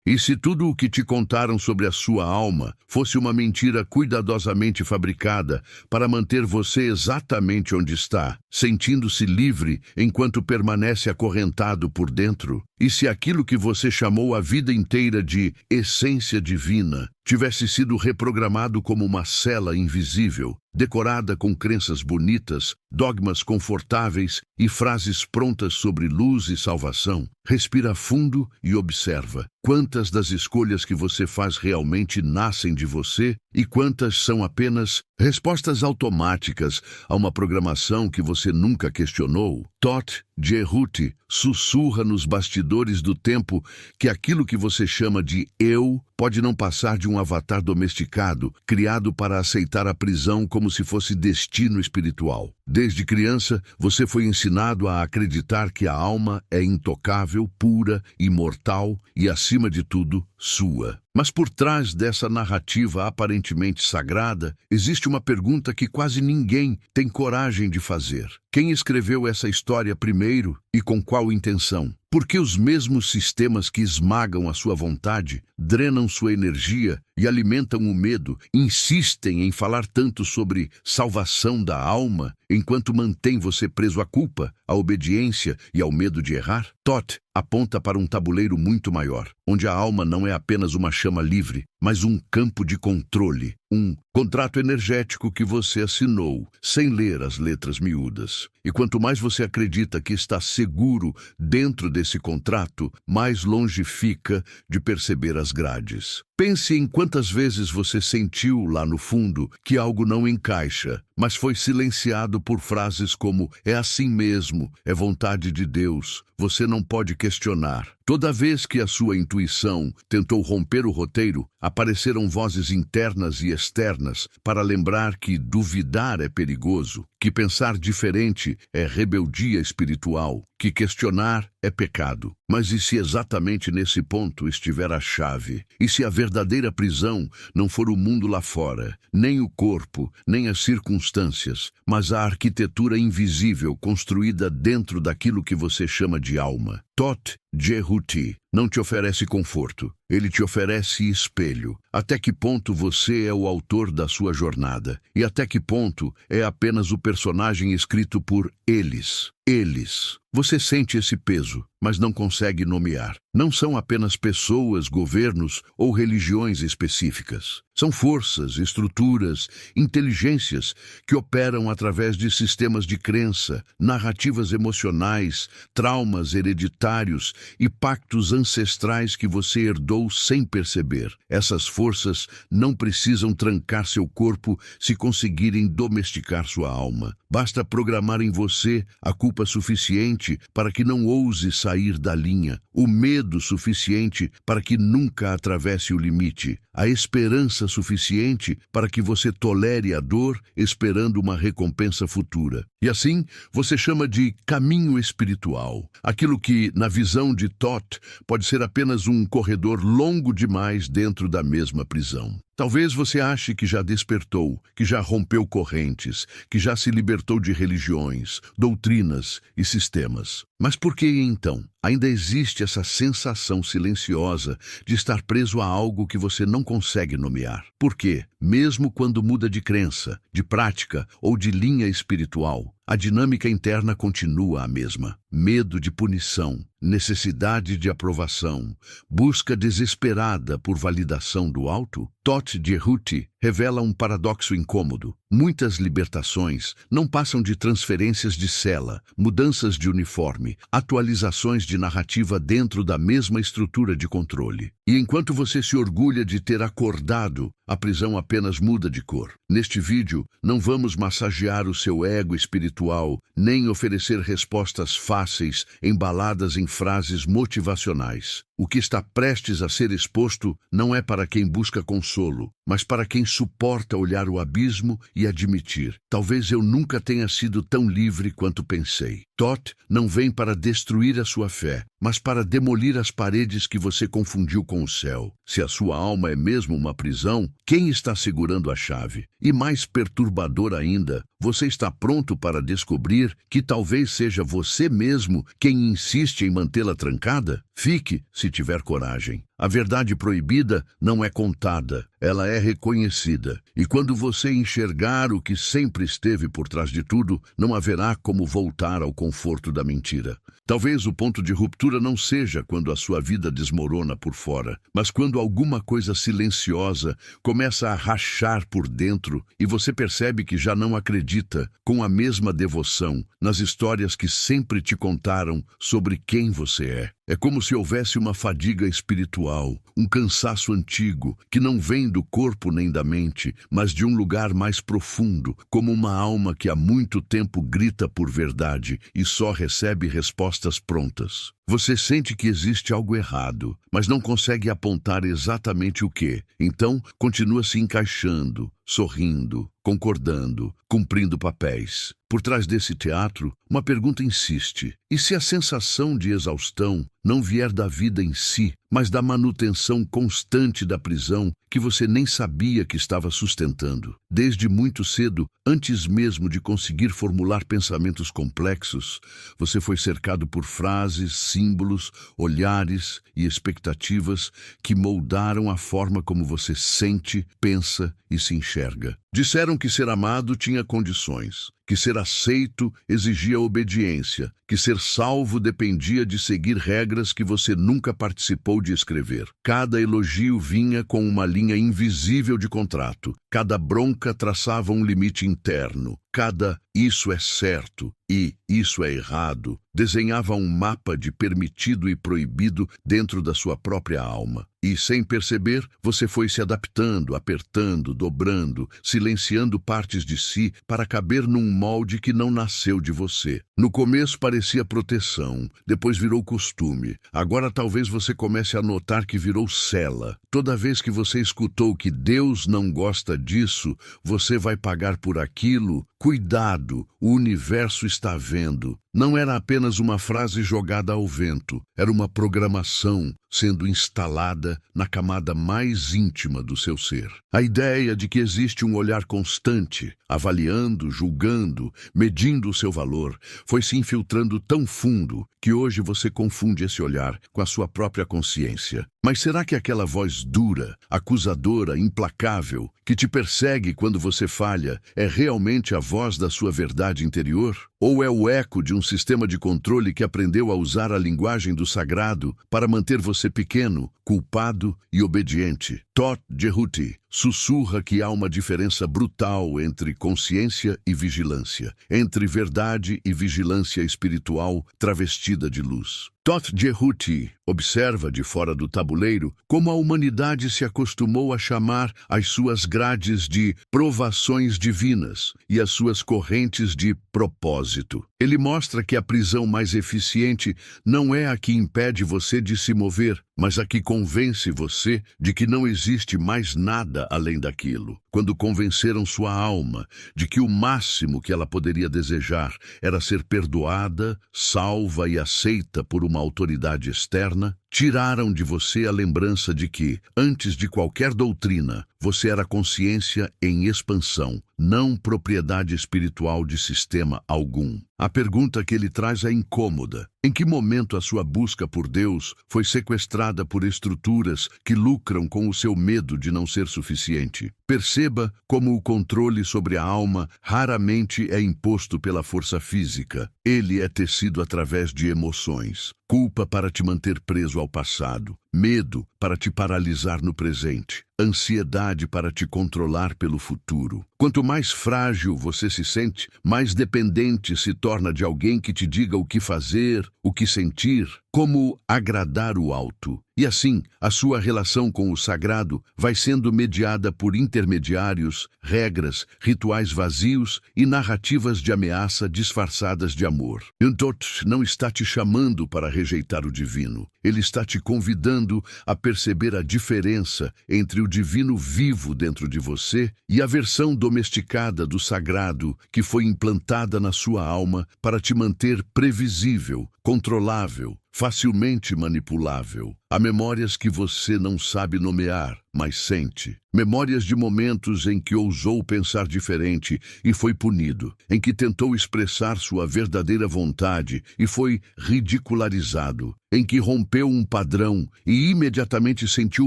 E se tudo o que te contaram sobre a sua alma fosse uma mentira cuidadosamente fabricada para manter você exatamente onde está, sentindo-se livre enquanto permanece acorrentado por dentro? E se aquilo que você chamou a vida inteira de essência divina tivesse sido reprogramado como uma cela invisível, decorada com crenças bonitas, dogmas confortáveis e frases prontas sobre luz e salvação? Respira fundo e observa quantas das escolhas que você faz realmente nascem de você e quantas são apenas respostas automáticas a uma programação que você nunca questionou. Todd Jehuti sussurra nos bastidores do tempo que aquilo que você chama de eu pode não passar de um avatar domesticado, criado para aceitar a prisão como se fosse destino espiritual. Desde criança, você foi ensinado a acreditar que a alma é intocável, pura, imortal e, acima de tudo, sua. Mas por trás dessa narrativa aparentemente sagrada, existe uma pergunta que quase ninguém tem coragem de fazer. Quem escreveu essa história primeiro e com qual intenção? Por que os mesmos sistemas que esmagam a sua vontade, drenam sua energia e alimentam o medo, insistem em falar tanto sobre salvação da alma, enquanto mantém você preso à culpa, à obediência e ao medo de errar? Todd aponta para um tabuleiro muito maior, onde a alma não é apenas uma chama livre, mas um campo de controle, um contrato energético que você assinou, sem ler as letras miúdas. E quanto mais você acredita que está seguro dentro desse contrato, mais longe fica de perceber as grades. Pense em quantas vezes você sentiu lá no fundo que algo não encaixa, mas foi silenciado por frases como "é assim mesmo, é vontade de Deus, você não pode questionar". Toda vez que a sua intuição tentou romper o roteiro, apareceram vozes internas e externas para lembrar que duvidar é perigoso, que pensar diferente é rebeldia espiritual, que questionar é pecado. Mas e se exatamente nesse ponto estiver a chave? E se a verdadeira prisão não for o mundo lá fora, nem o corpo, nem as circunstâncias, mas a arquitetura invisível construída dentro daquilo que você chama de alma? Todd Jehuti não te oferece conforto, ele te oferece espelho. Até que ponto você é o autor da sua jornada? E até que ponto é apenas o personagem escrito por eles? Eles. Você sente esse peso, mas não consegue nomear. Não são apenas pessoas, governos ou religiões específicas. São forças, estruturas, inteligências que operam através de sistemas de crença, narrativas emocionais, traumas hereditários e pactos ancestrais que você herdou sem perceber. Essas forças não precisam trancar seu corpo se conseguirem domesticar sua alma. Basta programar em você a culpa suficiente para que não ouse sair da linha, o medo suficiente para que nunca atravesse o limite, a esperança suficiente para que você tolere a dor esperando uma recompensa futura. E assim, você chama de caminho espiritual, aquilo que, na visão de Todd, pode ser apenas um corredor longo demais dentro da mesma prisão. Talvez você ache que já despertou, que já rompeu correntes, que já se libertou de religiões, doutrinas e sistemas. Mas por que então ainda existe essa sensação silenciosa de estar preso a algo que você não consegue nomear? Por quê? Mesmo quando muda de crença, de prática ou de linha espiritual, a dinâmica interna continua a mesma. Medo de punição, necessidade de aprovação, busca desesperada por validação do alto? Todd Jehuti revela um paradoxo incômodo. Muitas libertações não passam de transferências de cela, mudanças de uniforme, atualizações de narrativa dentro da mesma estrutura de controle. E enquanto você se orgulha de ter acordado, a prisão apenas muda de cor. Neste vídeo, não vamos massagear o seu ego espiritual, nem oferecer respostas fáceis embaladas em frases motivacionais. O que está prestes a ser exposto não é para quem busca consolo, mas para quem suporta olhar o abismo e admitir: talvez eu nunca tenha sido tão livre quanto pensei. Todd não vem para destruir a sua fé, mas para demolir as paredes que você confundiu com o céu. Se a sua alma é mesmo uma prisão, quem está segurando a chave? E mais perturbador ainda, você está pronto para descobrir que talvez seja você mesmo quem insiste em mantê-la trancada? Fique, se tiver coragem. A verdade proibida não é contada, ela é reconhecida. E quando você enxergar o que sempre esteve por trás de tudo, não haverá como voltar ao conforto da mentira. Talvez o ponto de ruptura não seja quando a sua vida desmorona por fora, mas quando alguma coisa silenciosa começa a rachar por dentro e você percebe que já não acredita com a mesma devoção nas histórias que sempre te contaram sobre quem você é. É como se houvesse uma fadiga espiritual, um cansaço antigo, que não vem do corpo nem da mente, mas de um lugar mais profundo, como uma alma que há muito tempo grita por verdade e só recebe respostas prontas. Você sente que existe algo errado, mas não consegue apontar exatamente o que. Então, continua se encaixando, sorrindo, concordando, cumprindo papéis. Por trás desse teatro, uma pergunta insiste: e se a sensação de exaustão não vier da vida em si, mas da manutenção constante da prisão que você nem sabia que estava sustentando? Desde muito cedo, antes mesmo de conseguir formular pensamentos complexos, você foi cercado por frases, símbolos, olhares e expectativas que moldaram a forma como você sente, pensa e se enxerga. Disseram que ser amado tinha condições, que ser aceito exigia obediência, que ser salvo dependia de seguir regras que você nunca participou de escrever. Cada elogio vinha com uma linha invisível de contrato, cada bronca traçava um limite interno, cada "isso é certo" e "isso é errado" desenhava um mapa de permitido e proibido dentro da sua própria alma. E, sem perceber, você foi se adaptando, apertando, dobrando, silenciando partes de si para caber num molde que não nasceu de você. No começo parecia proteção, depois virou costume. Agora talvez você comece a notar que virou cela. Toda vez que você escutou que Deus não gosta disso, você vai pagar por aquilo. Cuidado, o universo está vendo. Não era apenas uma frase jogada ao vento, era uma programação sendo instalada na camada mais íntima do seu ser. A ideia de que existe um olhar constante, avaliando, julgando, medindo o seu valor, foi se infiltrando tão fundo que hoje você confunde esse olhar com a sua própria consciência. Mas será que aquela voz dura, acusadora, implacável, que te persegue quando você falha, é realmente a voz da sua verdade interior? Ou é o eco de um sistema de controle que aprendeu a usar a linguagem do sagrado para manter você pequeno, culpado e obediente? Todd Jehuti sussurra que há uma diferença brutal entre consciência e vigilância, entre verdade e vigilância espiritual travestida de luz. Todd Jehuti observa de fora do tabuleiro como a humanidade se acostumou a chamar as suas grades de provações divinas e as suas correntes de propósito. Ele mostra que a prisão mais eficiente não é a que impede você de se mover, mas a que convence você de que não existe mais nada além daquilo. Quando convenceram sua alma de que o máximo que ela poderia desejar era ser perdoada, salva e aceita por uma autoridade externa, tiraram de você a lembrança de que, antes de qualquer doutrina, você era consciência em expansão, não propriedade espiritual de sistema algum. A pergunta que ele traz é incômoda. Em que momento a sua busca por Deus foi sequestrada por estruturas que lucram com o seu medo de não ser suficiente? Perceba como o controle sobre a alma raramente é imposto pela força física. Ele é tecido através de emoções. Culpa para te manter preso ao passado, medo para te paralisar no presente, ansiedade para te controlar pelo futuro. Quanto mais frágil você se sente, mais dependente se torna de alguém que te diga o que fazer, o que sentir, como agradar o alto. E assim, a sua relação com o sagrado vai sendo mediada por intermediários, regras, rituais vazios e narrativas de ameaça disfarçadas de amor. Yuntot não está te chamando para rejeitar o divino. Ele está te convidando a perceber a diferença entre o divino vivo dentro de você e a versão domesticada do sagrado que foi implantada na sua alma para te manter previsível, controlável, facilmente manipulável. Há memórias que você não sabe nomear, mas sente. Memórias de momentos em que ousou pensar diferente e foi punido, em que tentou expressar sua verdadeira vontade e foi ridicularizado, em que rompeu um padrão e imediatamente sentiu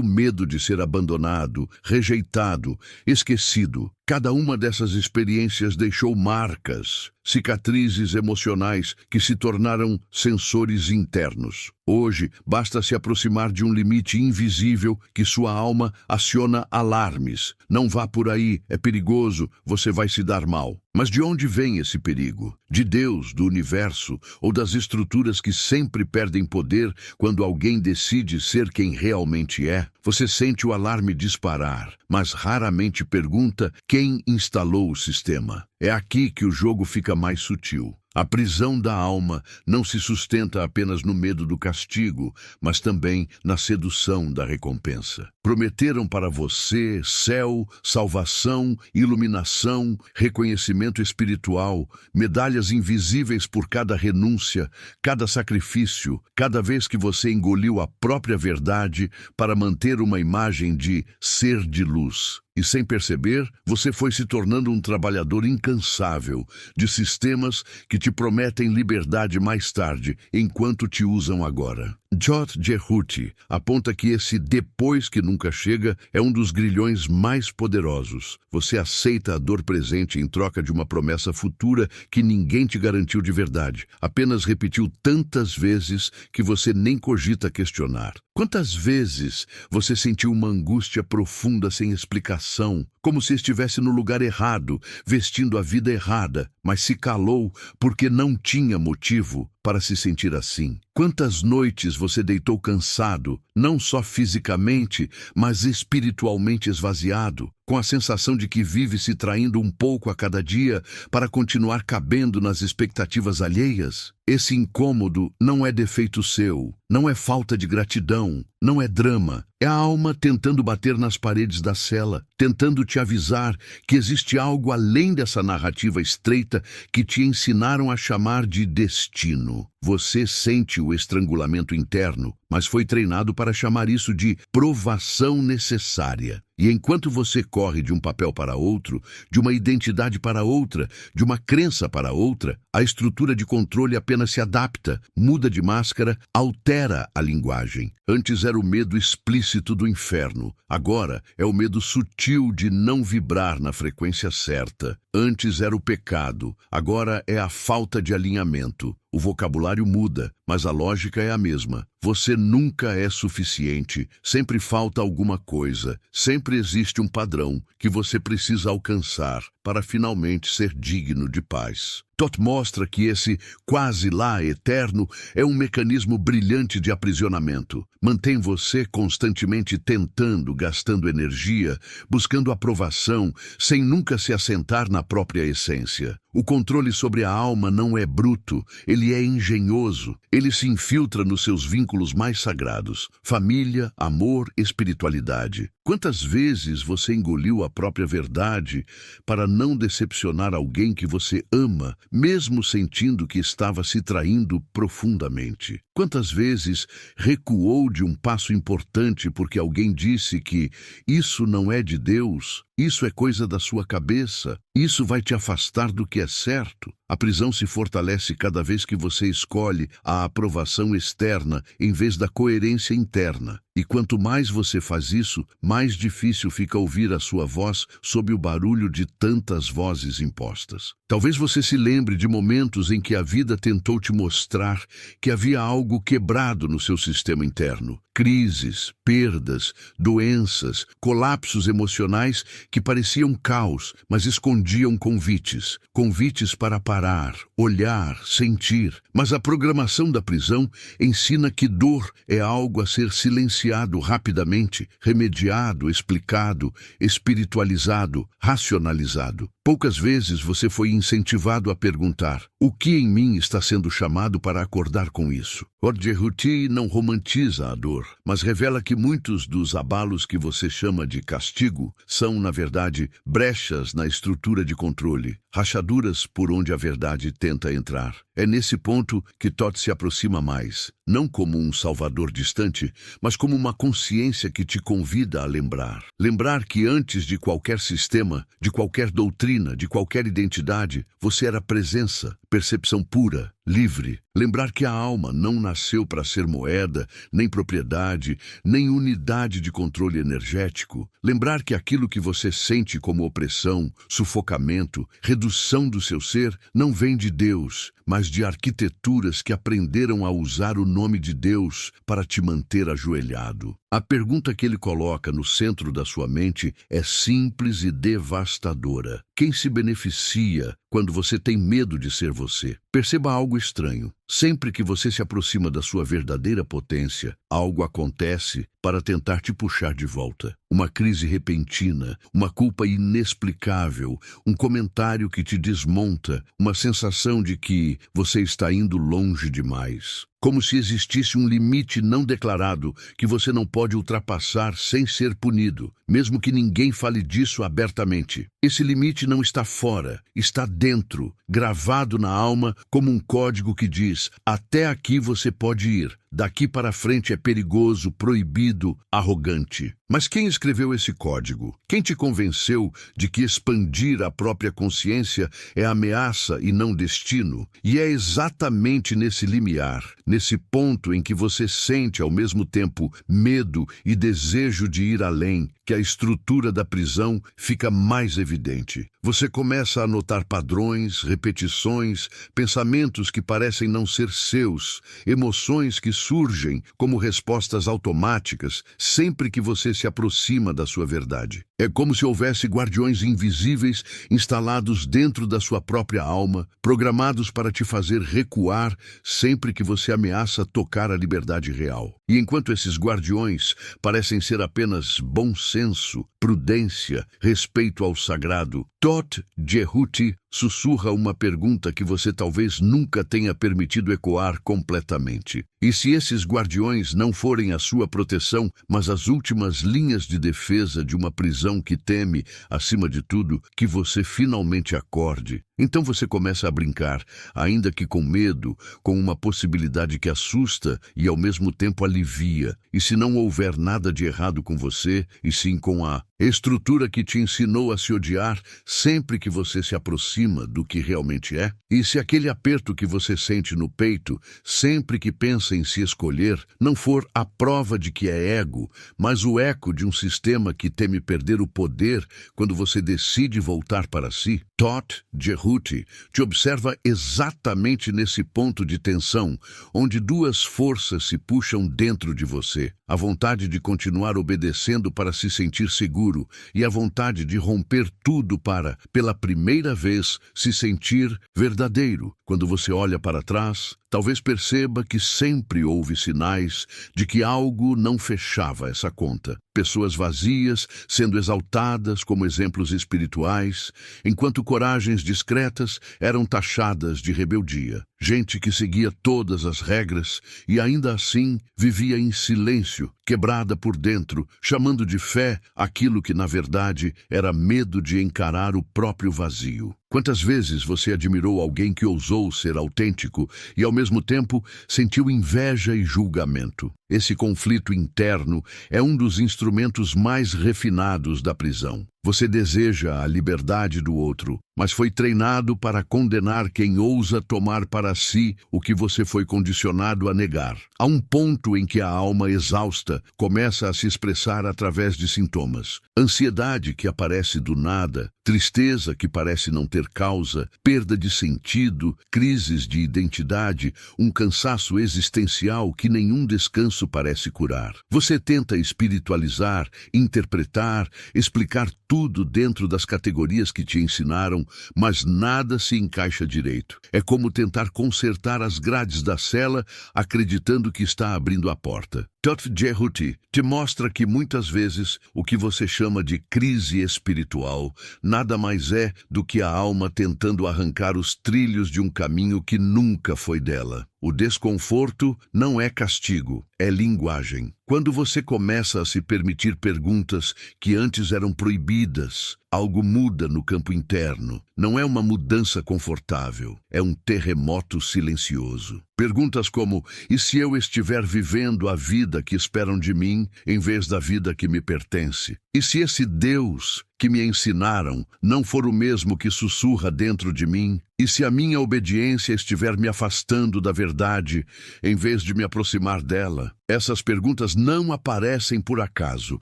medo de ser abandonado, rejeitado, esquecido. Cada uma dessas experiências deixou marcas, cicatrizes emocionais que se tornaram sensores internos. Hoje, basta se aproximar de um limite invisível que sua alma aciona alarmes. Não vá por aí, é perigoso, você vai se dar mal. Mas de onde vem esse perigo? De Deus, do universo, ou das estruturas que sempre perdem poder quando alguém decide ser quem realmente é? Você sente o alarme disparar, mas raramente pergunta quem instalou o sistema. É aqui que o jogo fica mais sutil. A prisão da alma não se sustenta apenas no medo do castigo, mas também na sedução da recompensa. Prometeram para você céu, salvação, iluminação, reconhecimento espiritual, medalhas invisíveis por cada renúncia, cada sacrifício, cada vez que você engoliu a própria verdade para manter uma imagem de ser de luz. E sem perceber, você foi se tornando um trabalhador incansável de sistemas que te prometem liberdade mais tarde, enquanto te usam agora. J. Jehuti aponta que esse depois que nunca chega é um dos grilhões mais poderosos. Você aceita a dor presente em troca de uma promessa futura que ninguém te garantiu de verdade. Apenas repetiu tantas vezes que você nem cogita questionar. Quantas vezes você sentiu uma angústia profunda sem explicação, como se estivesse no lugar errado, vestindo a vida errada, mas se calou porque não tinha motivo para se sentir assim? Quantas noites você deitou cansado, não só fisicamente, mas espiritualmente esvaziado, com a sensação de que vive se traindo um pouco a cada dia para continuar cabendo nas expectativas alheias? Esse incômodo não é defeito seu, não é falta de gratidão, não é drama. É a alma tentando bater nas paredes da cela, tentando te avisar que existe algo além dessa narrativa estreita que te ensinaram a chamar de destino. Você sente o estrangulamento interno, mas foi treinado para chamar isso de provação necessária. E enquanto você corre de um papel para outro, de uma identidade para outra, de uma crença para outra, a estrutura de controle apenas se adapta, muda de máscara, altera a linguagem. Antes era o medo explícito do inferno, agora é o medo sutil de não vibrar na frequência certa. Antes era o pecado, agora é a falta de alinhamento. O vocabulário muda, mas a lógica é a mesma. Você nunca é suficiente, sempre falta alguma coisa, sempre existe um padrão que você precisa alcançar para finalmente ser digno de paz. Toth mostra que esse quase lá eterno é um mecanismo brilhante de aprisionamento. Mantém você constantemente tentando, gastando energia, buscando aprovação, sem nunca se assentar na própria essência. O controle sobre a alma não é bruto, ele é engenhoso. Ele se infiltra nos seus vínculos mais sagrados: família, amor, espiritualidade. Quantas vezes você engoliu a própria verdade para não decepcionar alguém que você ama, mesmo sentindo que estava se traindo profundamente? Quantas vezes recuou de um passo importante porque alguém disse que isso não é de Deus, isso é coisa da sua cabeça, isso vai te afastar do que é certo? A prisão se fortalece cada vez que você escolhe a aprovação externa em vez da coerência interna. E quanto mais você faz isso, mais difícil fica ouvir a sua voz sob o barulho de tantas vozes impostas. Talvez você se lembre de momentos em que a vida tentou te mostrar que havia algo quebrado no seu sistema interno. Crises, perdas, doenças, colapsos emocionais que pareciam caos, mas escondiam convites. Convites para parar, olhar, sentir. Mas a programação da prisão ensina que dor é algo a ser silenciado rapidamente, remediado, explicado, espiritualizado, racionalizado. Poucas vezes você foi incentivado a perguntar: o que em mim está sendo chamado para acordar com isso? Jehuti não romantiza a dor, mas revela que muitos dos abalos que você chama de castigo são, na verdade, brechas na estrutura de controle, rachaduras por onde a verdade tenta entrar. É nesse ponto que Todd se aproxima mais, não como um salvador distante, mas como uma consciência que te convida a lembrar. Lembrar que antes de qualquer sistema, de qualquer doutrina, de qualquer identidade, você era presença, percepção pura, livre. Lembrar que a alma não nasceu para ser moeda, nem propriedade, nem unidade de controle energético. Lembrar que aquilo que você sente como opressão, sufocamento, redução do seu ser, não vem de Deus, mas de arquiteturas que aprenderam a usar o nome de Deus para te manter ajoelhado. A pergunta que ele coloca no centro da sua mente é simples e devastadora. Quem se beneficia quando você tem medo de ser você? Perceba algo estranho. Sempre que você se aproxima da sua verdadeira potência, algo acontece para tentar te puxar de volta. Uma crise repentina, uma culpa inexplicável, um comentário que te desmonta, uma sensação de que você está indo longe demais. Como se existisse um limite não declarado que você não pode ultrapassar sem ser punido, mesmo que ninguém fale disso abertamente. Esse limite não está fora, está dentro, gravado na alma como um código que diz: até aqui você pode ir, daqui para frente é perigoso, proibido, arrogante. Mas quem escreveu esse código? Quem te convenceu de que expandir a própria consciência é ameaça e não destino? E é exatamente nesse limiar, nesse ponto em que você sente ao mesmo tempo medo e desejo de ir além, que a estrutura da prisão fica mais evidente. Você começa a notar padrões, repetições, pensamentos que parecem não ser seus, emoções que surgem como respostas automáticas sempre que você se aproxima da sua verdade. É como se houvesse guardiões invisíveis instalados dentro da sua própria alma, programados para te fazer recuar sempre que você ameaça tocar a liberdade real. E enquanto esses guardiões parecem ser apenas bom senso, prudência, respeito ao sagrado, Todd Jehuti sussurra uma pergunta que você talvez nunca tenha permitido ecoar completamente. E se esses guardiões não forem a sua proteção, mas as últimas linhas de defesa de uma prisão que teme, acima de tudo, que você finalmente acorde? Então você começa a brincar, ainda que com medo, com uma possibilidade que assusta e ao mesmo tempo alivia. E se não houver nada de errado com você, e sim com a estrutura que te ensinou a se odiar sempre que você se aproxima do que realmente é? E se aquele aperto que você sente no peito, sempre que pensa em se escolher, não for a prova de que é ego, mas o eco de um sistema que teme perder o poder quando você decide voltar para si? Todd Jehuti te observa exatamente nesse ponto de tensão, onde duas forças se puxam dentro de você. A vontade de continuar obedecendo para se sentir seguro e a vontade de romper tudo para, pela primeira vez, se sentir verdadeiro. Quando você olha para trás, talvez perceba que sempre houve sinais de que algo não fechava essa conta. Pessoas vazias sendo exaltadas como exemplos espirituais, enquanto coragens discretas eram taxadas de rebeldia. Gente que seguia todas as regras e ainda assim vivia em silêncio, quebrada por dentro, chamando de fé aquilo que na verdade era medo de encarar o próprio vazio. Quantas vezes você admirou alguém que ousou ser autêntico e, ao mesmo tempo, sentiu inveja e julgamento? Esse conflito interno é um dos instrumentos mais refinados da prisão. Você deseja a liberdade do outro, mas foi treinado para condenar quem ousa tomar para si o que você foi condicionado a negar. Há um ponto em que a alma exausta começa a se expressar através de sintomas. Ansiedade que aparece do nada, tristeza que parece não ter causa, perda de sentido, crises de identidade, um cansaço existencial que nenhum descanso parece curar. Você tenta espiritualizar, interpretar, explicar tudo dentro das categorias que te ensinaram, mas nada se encaixa direito. É como tentar consertar as grades da cela, acreditando que está abrindo a porta. Todd Jehuti te mostra que muitas vezes o que você chama de crise espiritual nada mais é do que a alma tentando arrancar os trilhos de um caminho que nunca foi dela. O desconforto não é castigo, é linguagem. Quando você começa a se permitir perguntas que antes eram proibidas, algo muda no campo interno. não é uma mudança confortável, é um terremoto silencioso. Perguntas como: e se eu estiver vivendo a vida que esperam de mim, em vez da vida que me pertence? E se esse Deus que me ensinaram não for o mesmo que sussurra dentro de mim? E se a minha obediência estiver me afastando da verdade, em vez de me aproximar dela? Essas perguntas não aparecem por acaso,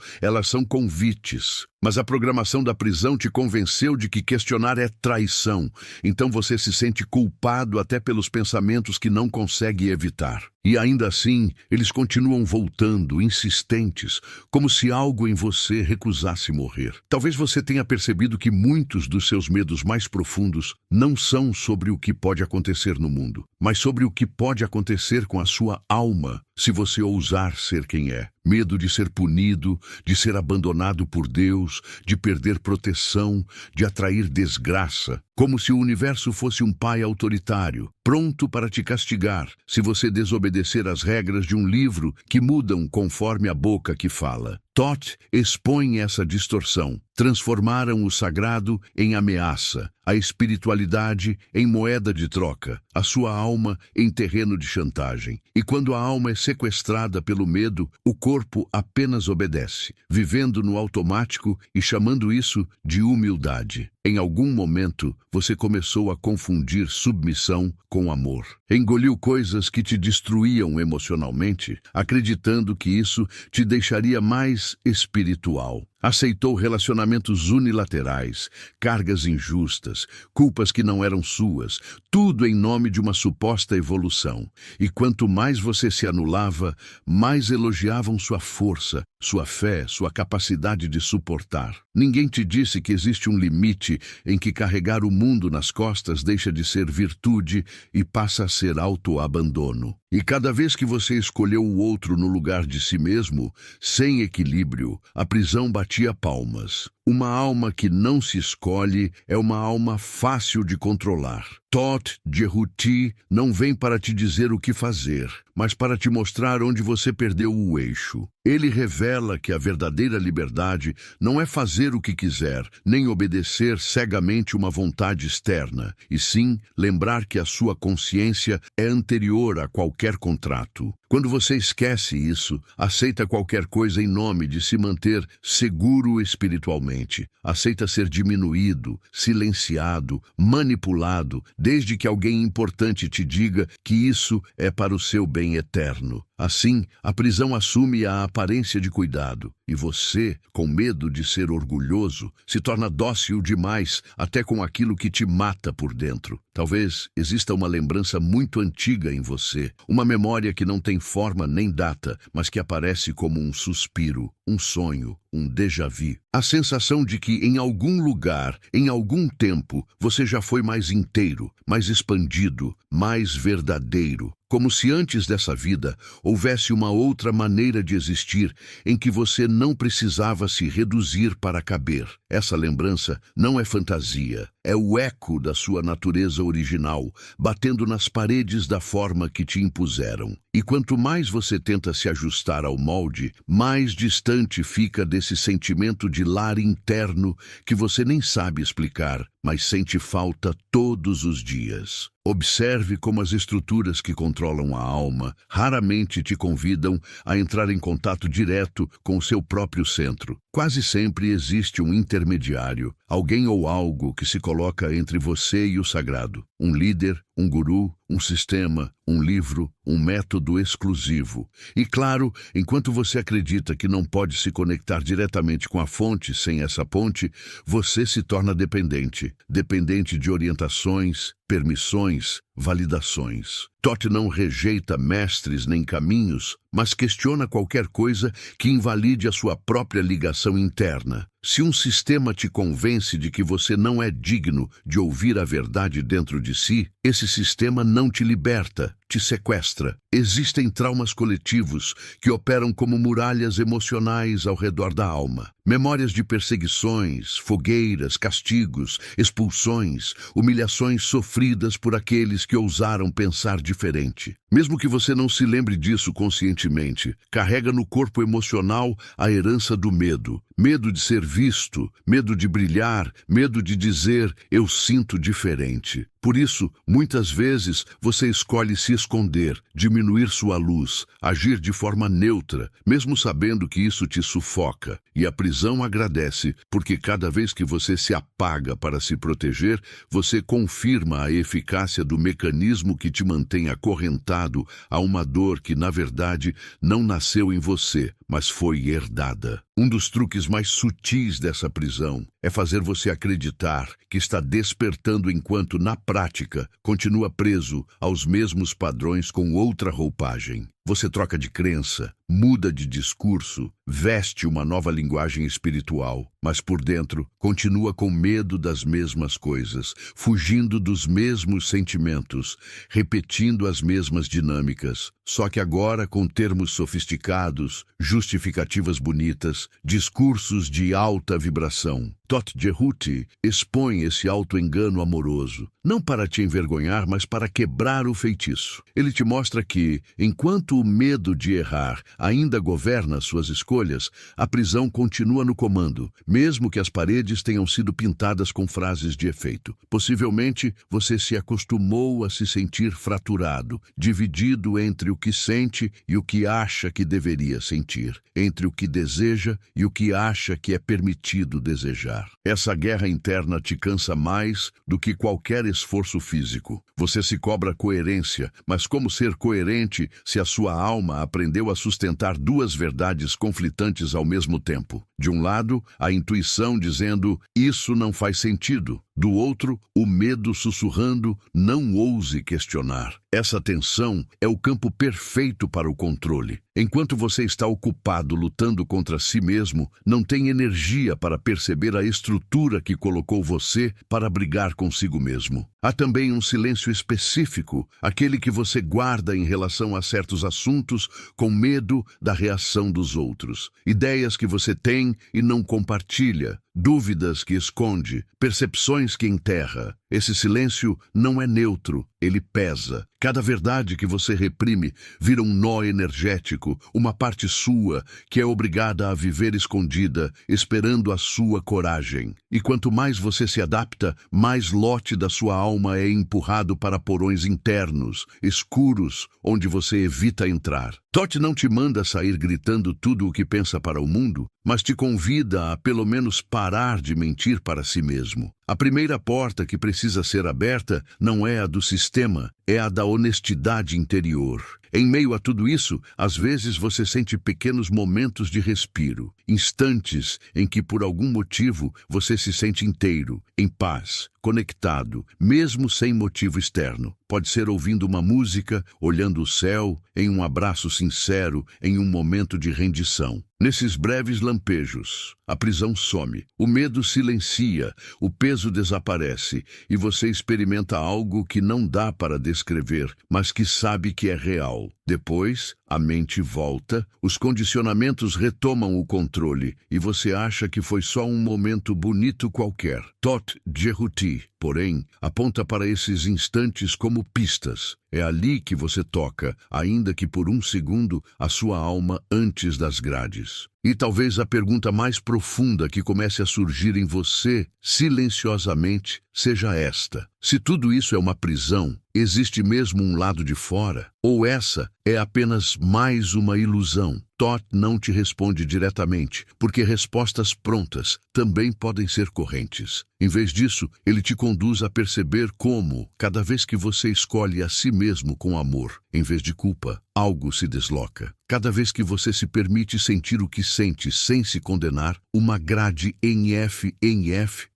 elas são convites. Mas a programação da prisão te convenceu de que questionar é traição, então você se sente culpado até pelos pensamentos que não consegue evitar. E ainda assim, eles continuam voltando, insistentes, como se algo em você recusasse morrer. Talvez você tenha percebido que muitos dos seus medos mais profundos não são sobre o que pode acontecer no mundo, mas sobre o que pode acontecer com a sua alma se você ousar ser quem é. Medo de ser punido, de ser abandonado por Deus, de perder proteção, de atrair desgraça, como se o universo fosse um pai autoritário, pronto para te castigar se você desobedecer às regras de um livro que mudam conforme a boca que fala. Todd expõe essa distorção. Transformaram o sagrado em ameaça, a espiritualidade em moeda de troca, a sua alma em terreno de chantagem. E quando a alma é sequestrada pelo medo, o corpo apenas obedece, vivendo no automático e chamando isso de humildade. Em algum momento, você começou a confundir submissão com amor. Engoliu coisas que te destruíam emocionalmente, acreditando que isso te deixaria mais espiritual. Aceitou relacionamentos unilaterais, cargas injustas, culpas que não eram suas, tudo em nome de uma suposta evolução. E quanto mais você se anulava, mais elogiavam sua força, sua fé, sua capacidade de suportar. Ninguém te disse que existe um limite em que carregar o mundo nas costas deixa de ser virtude e passa a ser autoabandono. E cada vez que você escolheu o outro no lugar de si mesmo, sem equilíbrio, a prisão batia palmas. Uma alma que não se escolhe é uma alma fácil de controlar. Todd Jehuti não vem para te dizer o que fazer, mas para te mostrar onde você perdeu o eixo. Ele revela que a verdadeira liberdade não é fazer o que quiser, nem obedecer cegamente uma vontade externa, e sim lembrar que a sua consciência é anterior a qualquer contrato. Quando você esquece isso, aceita qualquer coisa em nome de se manter seguro espiritualmente. Aceita ser diminuído, silenciado, manipulado, desde que alguém importante te diga que isso é para o seu bem eterno. Assim, a prisão assume a aparência de cuidado, e você, com medo de ser orgulhoso, se torna dócil demais até com aquilo que te mata por dentro. Talvez exista uma lembrança muito antiga em você, uma memória que não tem forma nem data, mas que aparece como um suspiro, um sonho, um déjà vu. A sensação de que em algum lugar, em algum tempo, você já foi mais inteiro, mais expandido, mais verdadeiro. Como se antes dessa vida houvesse uma outra maneira de existir em que você não precisava se reduzir para caber. Essa lembrança não é fantasia, é o eco da sua natureza original, batendo nas paredes da forma que te impuseram. E quanto mais você tenta se ajustar ao molde, mais distante fica desse sentimento de lar interno que você nem sabe explicar, mas sente falta todos os dias. Observe como as estruturas que controlam a alma raramente te convidam a entrar em contato direto com o seu próprio centro. Quase sempre existe um intermediário, alguém ou algo que se coloca entre você e o sagrado. Um líder, um guru, um sistema, um livro, um método exclusivo. E claro, enquanto você acredita que não pode se conectar diretamente com a fonte sem essa ponte, você se torna dependente. Dependente de orientações, permissões, validações. Todd não rejeita mestres nem caminhos, mas questiona qualquer coisa que invalide a sua própria ligação interna. Se um sistema te convence de que você não é digno de ouvir a verdade dentro de si, esse sistema não te liberta, te sequestra. Existem traumas coletivos que operam como muralhas emocionais ao redor da alma. Memórias de perseguições, fogueiras, castigos, expulsões, humilhações sofridas por aqueles que ousaram pensar diferente. Mesmo que você não se lembre disso conscientemente, carrega no corpo emocional a herança do medo. Medo de ser visto, medo de brilhar, medo de dizer eu sinto diferente. Por isso, muitas vezes, você escolhe se esconder, diminuir sua luz, agir de forma neutra, mesmo sabendo que isso te sufoca. E a prisão agradece, porque cada vez que você se apaga para se proteger, você confirma a eficácia do mecanismo que te mantém acorrentado a uma dor que, na verdade, não nasceu em você, mas foi herdada. Um dos truques mais sutis dessa prisão é fazer você acreditar que está despertando enquanto, na prática, continua preso aos mesmos padrões com outra roupagem. Você troca de crença, muda de discurso, veste uma nova linguagem espiritual, mas por dentro continua com medo das mesmas coisas, fugindo dos mesmos sentimentos, repetindo as mesmas dinâmicas, só que agora com termos sofisticados, justificativas bonitas, discursos de alta vibração. Todt Jehuti expõe esse auto-engano amoroso, não para te envergonhar, mas para quebrar o feitiço. Ele te mostra que, enquanto o medo de errar ainda governa suas escolhas, a prisão continua no comando, mesmo que as paredes tenham sido pintadas com frases de efeito. Possivelmente, você se acostumou a se sentir fraturado, dividido entre o que sente e o que acha que deveria sentir, entre o que deseja e o que acha que é permitido desejar. Essa guerra interna te cansa mais do que qualquer esforço físico. Você se cobra coerência, mas como ser coerente se a sua alma aprendeu a sustentar duas verdades conflitantes ao mesmo tempo? De um lado, a intuição dizendo, isso não faz sentido. Do outro, o medo sussurrando, não ouse questionar. Essa tensão é o campo perfeito para o controle. Enquanto você está ocupado lutando contra si mesmo, não tem energia para perceber a estrutura que colocou você para brigar consigo mesmo. Há também um silêncio específico, aquele que você guarda em relação a certos assuntos com medo da reação dos outros. Ideias que você tem e não compartilha, dúvidas que esconde, percepções que enterra. Esse silêncio não é neutro, ele pesa. Cada verdade que você reprime vira um nó energético, uma parte sua que é obrigada a viver escondida, esperando a sua coragem. E quanto mais você se adapta, mais lote da sua alma é empurrado para porões internos, escuros, onde você evita entrar. Todt não te manda sair gritando tudo o que pensa para o mundo, mas te convida a pelo menos parar de mentir para si mesmo. A primeira porta que precisa ser aberta não é a do sistema, é a da honestidade interior. Em meio a tudo isso, às vezes você sente pequenos momentos de respiro, instantes em que por algum motivo você se sente inteiro, em paz, conectado, mesmo sem motivo externo. Pode ser ouvindo uma música, olhando o céu, em um abraço sincero, em um momento de rendição. Nesses breves lampejos, a prisão some, o medo silencia, o peso desaparece e você experimenta algo que não dá para descrever, mas que sabe que é real. Depois, a mente volta, os condicionamentos retomam o controle e você acha que foi só um momento bonito qualquer. Todt Jehuti, porém, aponta para esses instantes como pistas. É ali que você toca, ainda que por um segundo, a sua alma antes das grades. E talvez a pergunta mais profunda que comece a surgir em você, silenciosamente, seja esta: se tudo isso é uma prisão, existe mesmo um lado de fora? Ou essa é apenas mais uma ilusão? Todt não te responde diretamente, porque respostas prontas também podem ser correntes. Em vez disso, ele te conduz a perceber como, cada vez que você escolhe a si mesmo com amor, em vez de culpa, algo se desloca. Cada vez que você se permite sentir o que sente sem se condenar, uma grade em F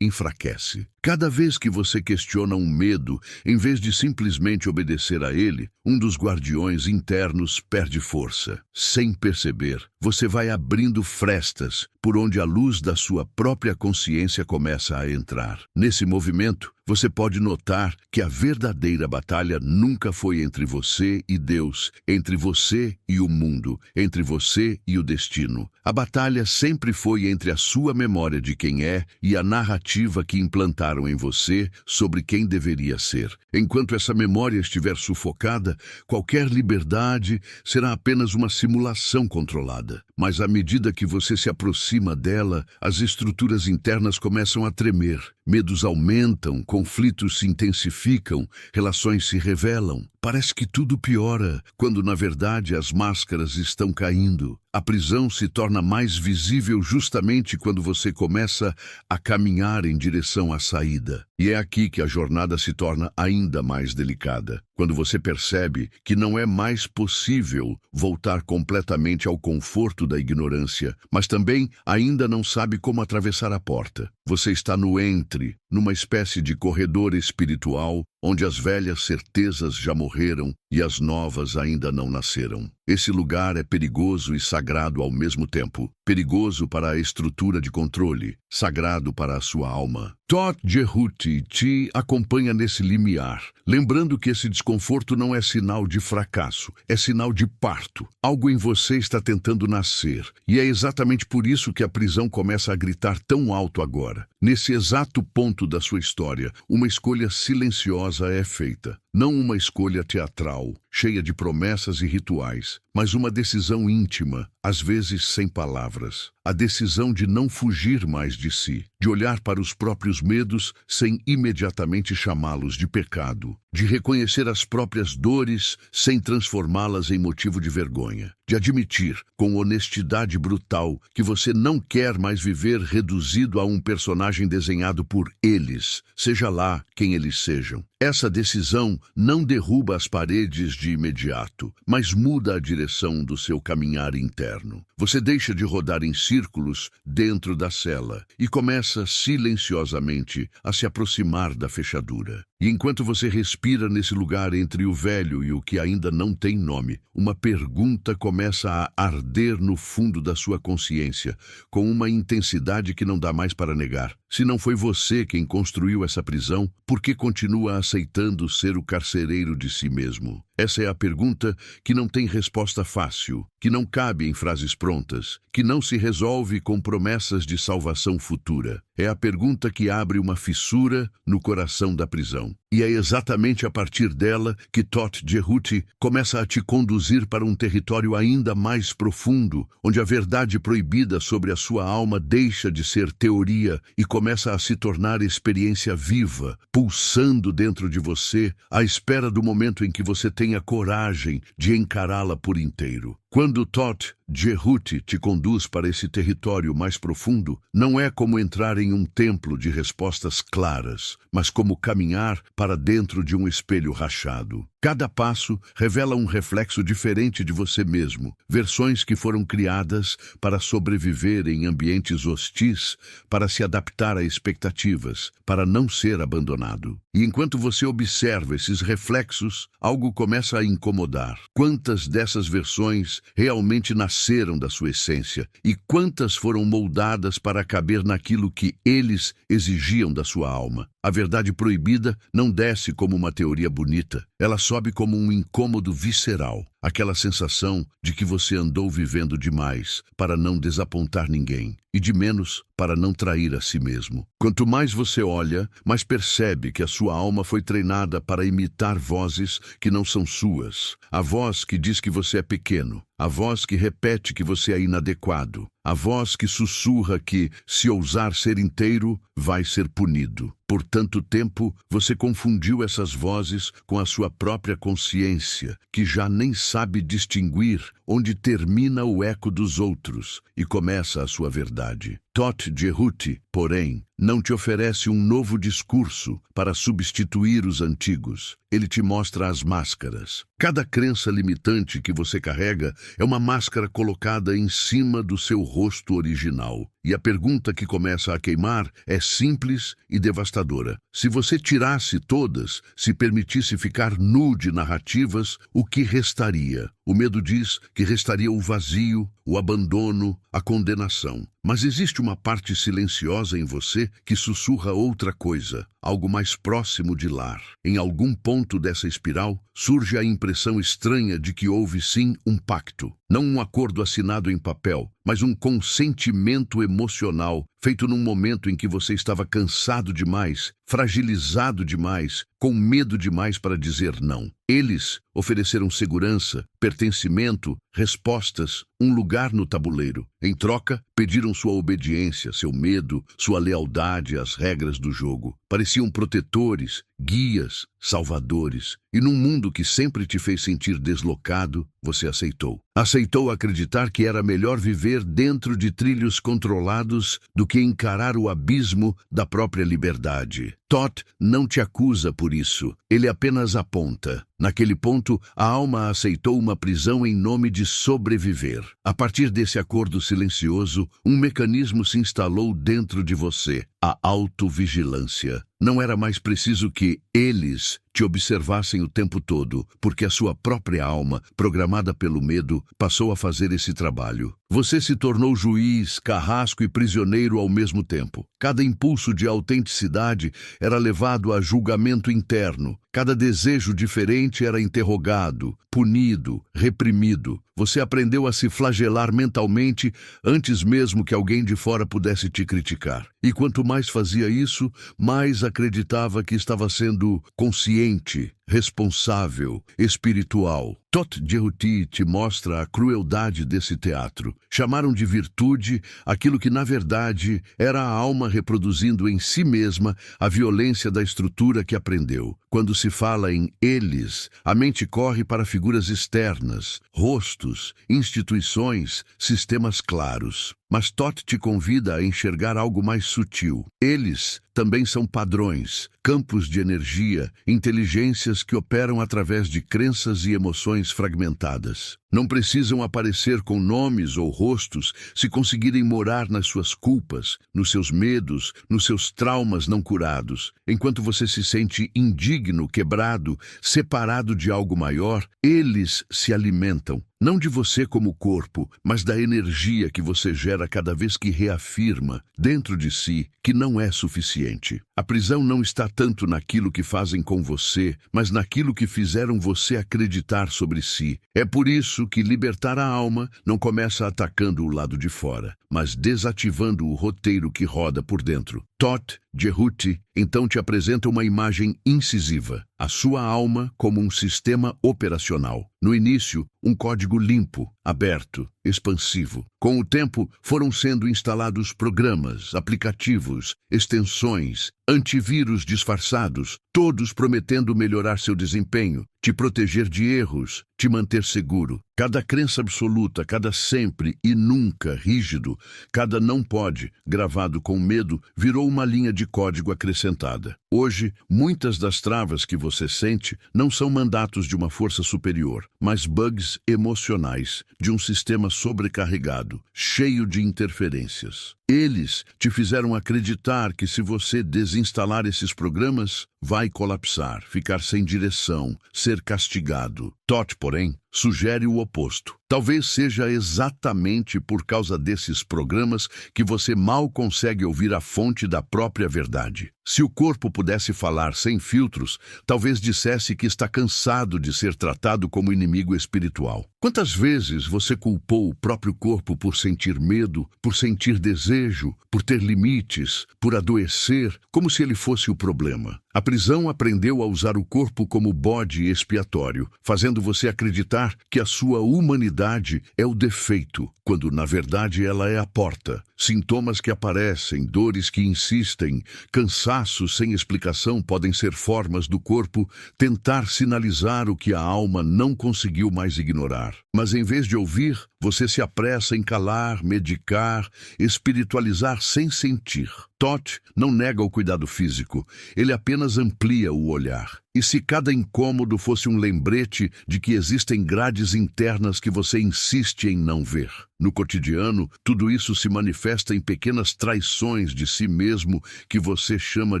enfraquece. Cada vez que você questiona um medo, em vez de simplesmente obedecer a ele, um dos guardiões internos perde força. Sem perceber, você vai abrindo frestas por onde a luz da sua própria consciência começa a entrar. Nesse movimento, você pode notar que a verdadeira batalha nunca foi entre você e Deus, entre você e o mundo, entre você e o destino. A batalha sempre foi entre a sua memória de quem é e a narrativa que implantaram em você sobre quem deveria ser. Enquanto essa memória estiver sufocada, qualquer liberdade será apenas uma simulação controlada. Mas à medida que você se aproxima dela, as estruturas internas começam a tremer. Medos aumentam, conflitos se intensificam, relações se revelam. Parece que tudo piora, quando na verdade as máscaras estão caindo. A prisão se torna mais visível justamente quando você começa a caminhar em direção à saída. E é aqui que a jornada se torna ainda mais delicada. Quando você percebe que não é mais possível voltar completamente ao conforto da ignorância, mas também ainda não sabe como atravessar a porta. Você está no entre, numa espécie de corredor espiritual, onde as velhas certezas já morreram e as novas ainda não nasceram. Esse lugar é perigoso e sagrado ao mesmo tempo. Perigoso para a estrutura de controle, sagrado para a sua alma. Todd Jehuti te acompanha nesse limiar, lembrando que esse desconforto não é sinal de fracasso, é sinal de parto. Algo em você está tentando nascer, e é exatamente por isso que a prisão começa a gritar tão alto agora. Nesse exato ponto da sua história, uma escolha silenciosa é feita. Não uma escolha teatral, cheia de promessas e rituais, mas uma decisão íntima, às vezes sem palavras. A decisão de não fugir mais de si, de olhar para os próprios medos sem imediatamente chamá-los de pecado, de reconhecer as próprias dores sem transformá-las em motivo de vergonha, de admitir, com honestidade brutal, que você não quer mais viver reduzido a um personagem desenhado por eles, seja lá quem eles sejam. Essa decisão não derruba as paredes de imediato, mas muda a direção do seu caminhar interno. Você deixa de rodar em círculos dentro da cela e começa silenciosamente a se aproximar da fechadura. E enquanto você respira nesse lugar entre o velho e o que ainda não tem nome, uma pergunta começa a arder no fundo da sua consciência, com uma intensidade que não dá mais para negar. Se não foi você quem construiu essa prisão, por que continua aceitando ser o carcereiro de si mesmo? Essa é a pergunta que não tem resposta fácil, que não cabe em frases prontas, que não se resolve com promessas de salvação futura. É a pergunta que abre uma fissura no coração da prisão. E é exatamente a partir dela que Todd Jehuti começa a te conduzir para um território ainda mais profundo, onde a verdade proibida sobre a sua alma deixa de ser teoria e começa a se tornar experiência viva, pulsando dentro de você, à espera do momento em que você tenha coragem de encará-la por inteiro. Quando Todd Jehuti te conduz para esse território mais profundo, não é como entrar em um templo de respostas claras, mas como caminhar para dentro de um espelho rachado. Cada passo revela um reflexo diferente de você mesmo, versões que foram criadas para sobreviver em ambientes hostis, para se adaptar a expectativas, para não ser abandonado. E enquanto você observa esses reflexos, algo começa a incomodar. Quantas dessas versões realmente nasceram da sua essência e quantas foram moldadas para caber naquilo que eles exigiam da sua alma? A verdade proibida não desce como uma teoria bonita, ela sobe como um incômodo visceral, aquela sensação de que você andou vivendo demais para não desapontar ninguém e de menos para não trair a si mesmo. Quanto mais você olha, mais percebe que a sua alma foi treinada para imitar vozes que não são suas. A voz que diz que você é pequeno, a voz que repete que você é inadequado, a voz que sussurra que, se ousar ser inteiro, vai ser punido. Por tanto tempo, você confundiu essas vozes com a sua própria consciência, que já nem sabe distinguir onde termina o eco dos outros e começa a sua verdade. Todd Jehuti, porém, não te oferece um novo discurso para substituir os antigos. Ele te mostra as máscaras. Cada crença limitante que você carrega é uma máscara colocada em cima do seu rosto original. E a pergunta que começa a queimar é simples e devastadora. Se você tirasse todas, se permitisse ficar nu de narrativas, o que restaria? O medo diz que restaria o vazio, o abandono, a condenação. Mas existe uma parte silenciosa em você que sussurra outra coisa, algo mais próximo de lar. Em algum ponto dessa espiral, surge a impressão estranha de que houve sim um pacto. Não um acordo assinado em papel, mas um consentimento emocional, feito num momento em que você estava cansado demais, fragilizado demais, com medo demais para dizer não. Eles ofereceram segurança, pertencimento, respostas, um lugar no tabuleiro. Em troca, pediram sua obediência, seu medo, sua lealdade às regras do jogo. Pareciam protetores, guias, salvadores. E num mundo que sempre te fez sentir deslocado, você aceitou. Aceitou acreditar que era melhor viver dentro de trilhos controlados do que encarar o abismo da própria liberdade. Thoth não te acusa por isso, ele apenas aponta. Naquele ponto, a alma aceitou uma prisão em nome de sobreviver. A partir desse acordo silencioso, um mecanismo se instalou dentro de você, a autovigilância. Não era mais preciso que eles te observassem o tempo todo, porque a sua própria alma, programada pelo medo, passou a fazer esse trabalho. Você se tornou juiz, carrasco e prisioneiro ao mesmo tempo. Cada impulso de autenticidade era levado a julgamento interno. Cada desejo diferente era interrogado, punido, reprimido. Você aprendeu a se flagelar mentalmente antes mesmo que alguém de fora pudesse te criticar. E quanto mais fazia isso, mais acreditava que estava sendo consciente, responsável, espiritual. Thoth Jehuti te mostra a crueldade desse teatro. Chamaram de virtude aquilo que, na verdade, era a alma reproduzindo em si mesma a violência da estrutura que aprendeu. Quando se fala em eles, a mente corre para figuras externas, rostos, instituições, sistemas claros. Mas Thoth te convida a enxergar algo mais sutil. Eles também são padrões, campos de energia, inteligências que operam através de crenças e emoções fragmentadas. Não precisam aparecer com nomes ou rostos se conseguirem morar nas suas culpas, nos seus medos, nos seus traumas não curados. Enquanto você se sente indigno, quebrado, separado de algo maior, eles se alimentam. Não de você como corpo, mas da energia que você gera cada vez que reafirma, dentro de si, que não é suficiente. A prisão não está tanto naquilo que fazem com você, mas naquilo que fizeram você acreditar sobre si. É por isso que libertar a alma não começa atacando o lado de fora, mas desativando o roteiro que roda por dentro. Thoth Jehuti então te apresenta uma imagem incisiva, a sua alma como um sistema operacional. No início, um código limpo, aberto, expansivo. Com o tempo, foram sendo instalados programas, aplicativos, extensões, antivírus disfarçados, todos prometendo melhorar seu desempenho, te proteger de erros, te manter seguro. Cada crença absoluta, cada sempre e nunca rígido, cada não pode, gravado com medo, virou uma linha de código acrescentada. Hoje, muitas das travas que você sente não são mandatos de uma força superior, mas bugs emocionais de um sistema sobrecarregado, cheio de interferências. Eles te fizeram acreditar que se você desinstalar esses programas, vai colapsar, ficar sem direção, ser castigado. Thoth, porém, sugere o oposto. Talvez seja exatamente por causa desses programas que você mal consegue ouvir a fonte da própria verdade. Se o corpo pudesse falar sem filtros, talvez dissesse que está cansado de ser tratado como inimigo espiritual. Quantas vezes você culpou o próprio corpo por sentir medo, por sentir desejo, por ter limites, por adoecer, como se ele fosse o problema? A prisão aprendeu a usar o corpo como bode expiatório, fazendo você acreditar que a sua humanidade é o defeito, quando na verdade ela é a porta. Sintomas que aparecem, dores que insistem, cansaços sem explicação podem ser formas do corpo tentar sinalizar o que a alma não conseguiu mais ignorar. Mas em vez de ouvir, você se apressa em calar, medicar, espiritualizar sem sentir. Thoth não nega o cuidado físico, ele apenas amplia o olhar. E se cada incômodo fosse um lembrete de que existem grades internas que você insiste em não ver? No cotidiano, tudo isso se manifesta em pequenas traições de si mesmo que você chama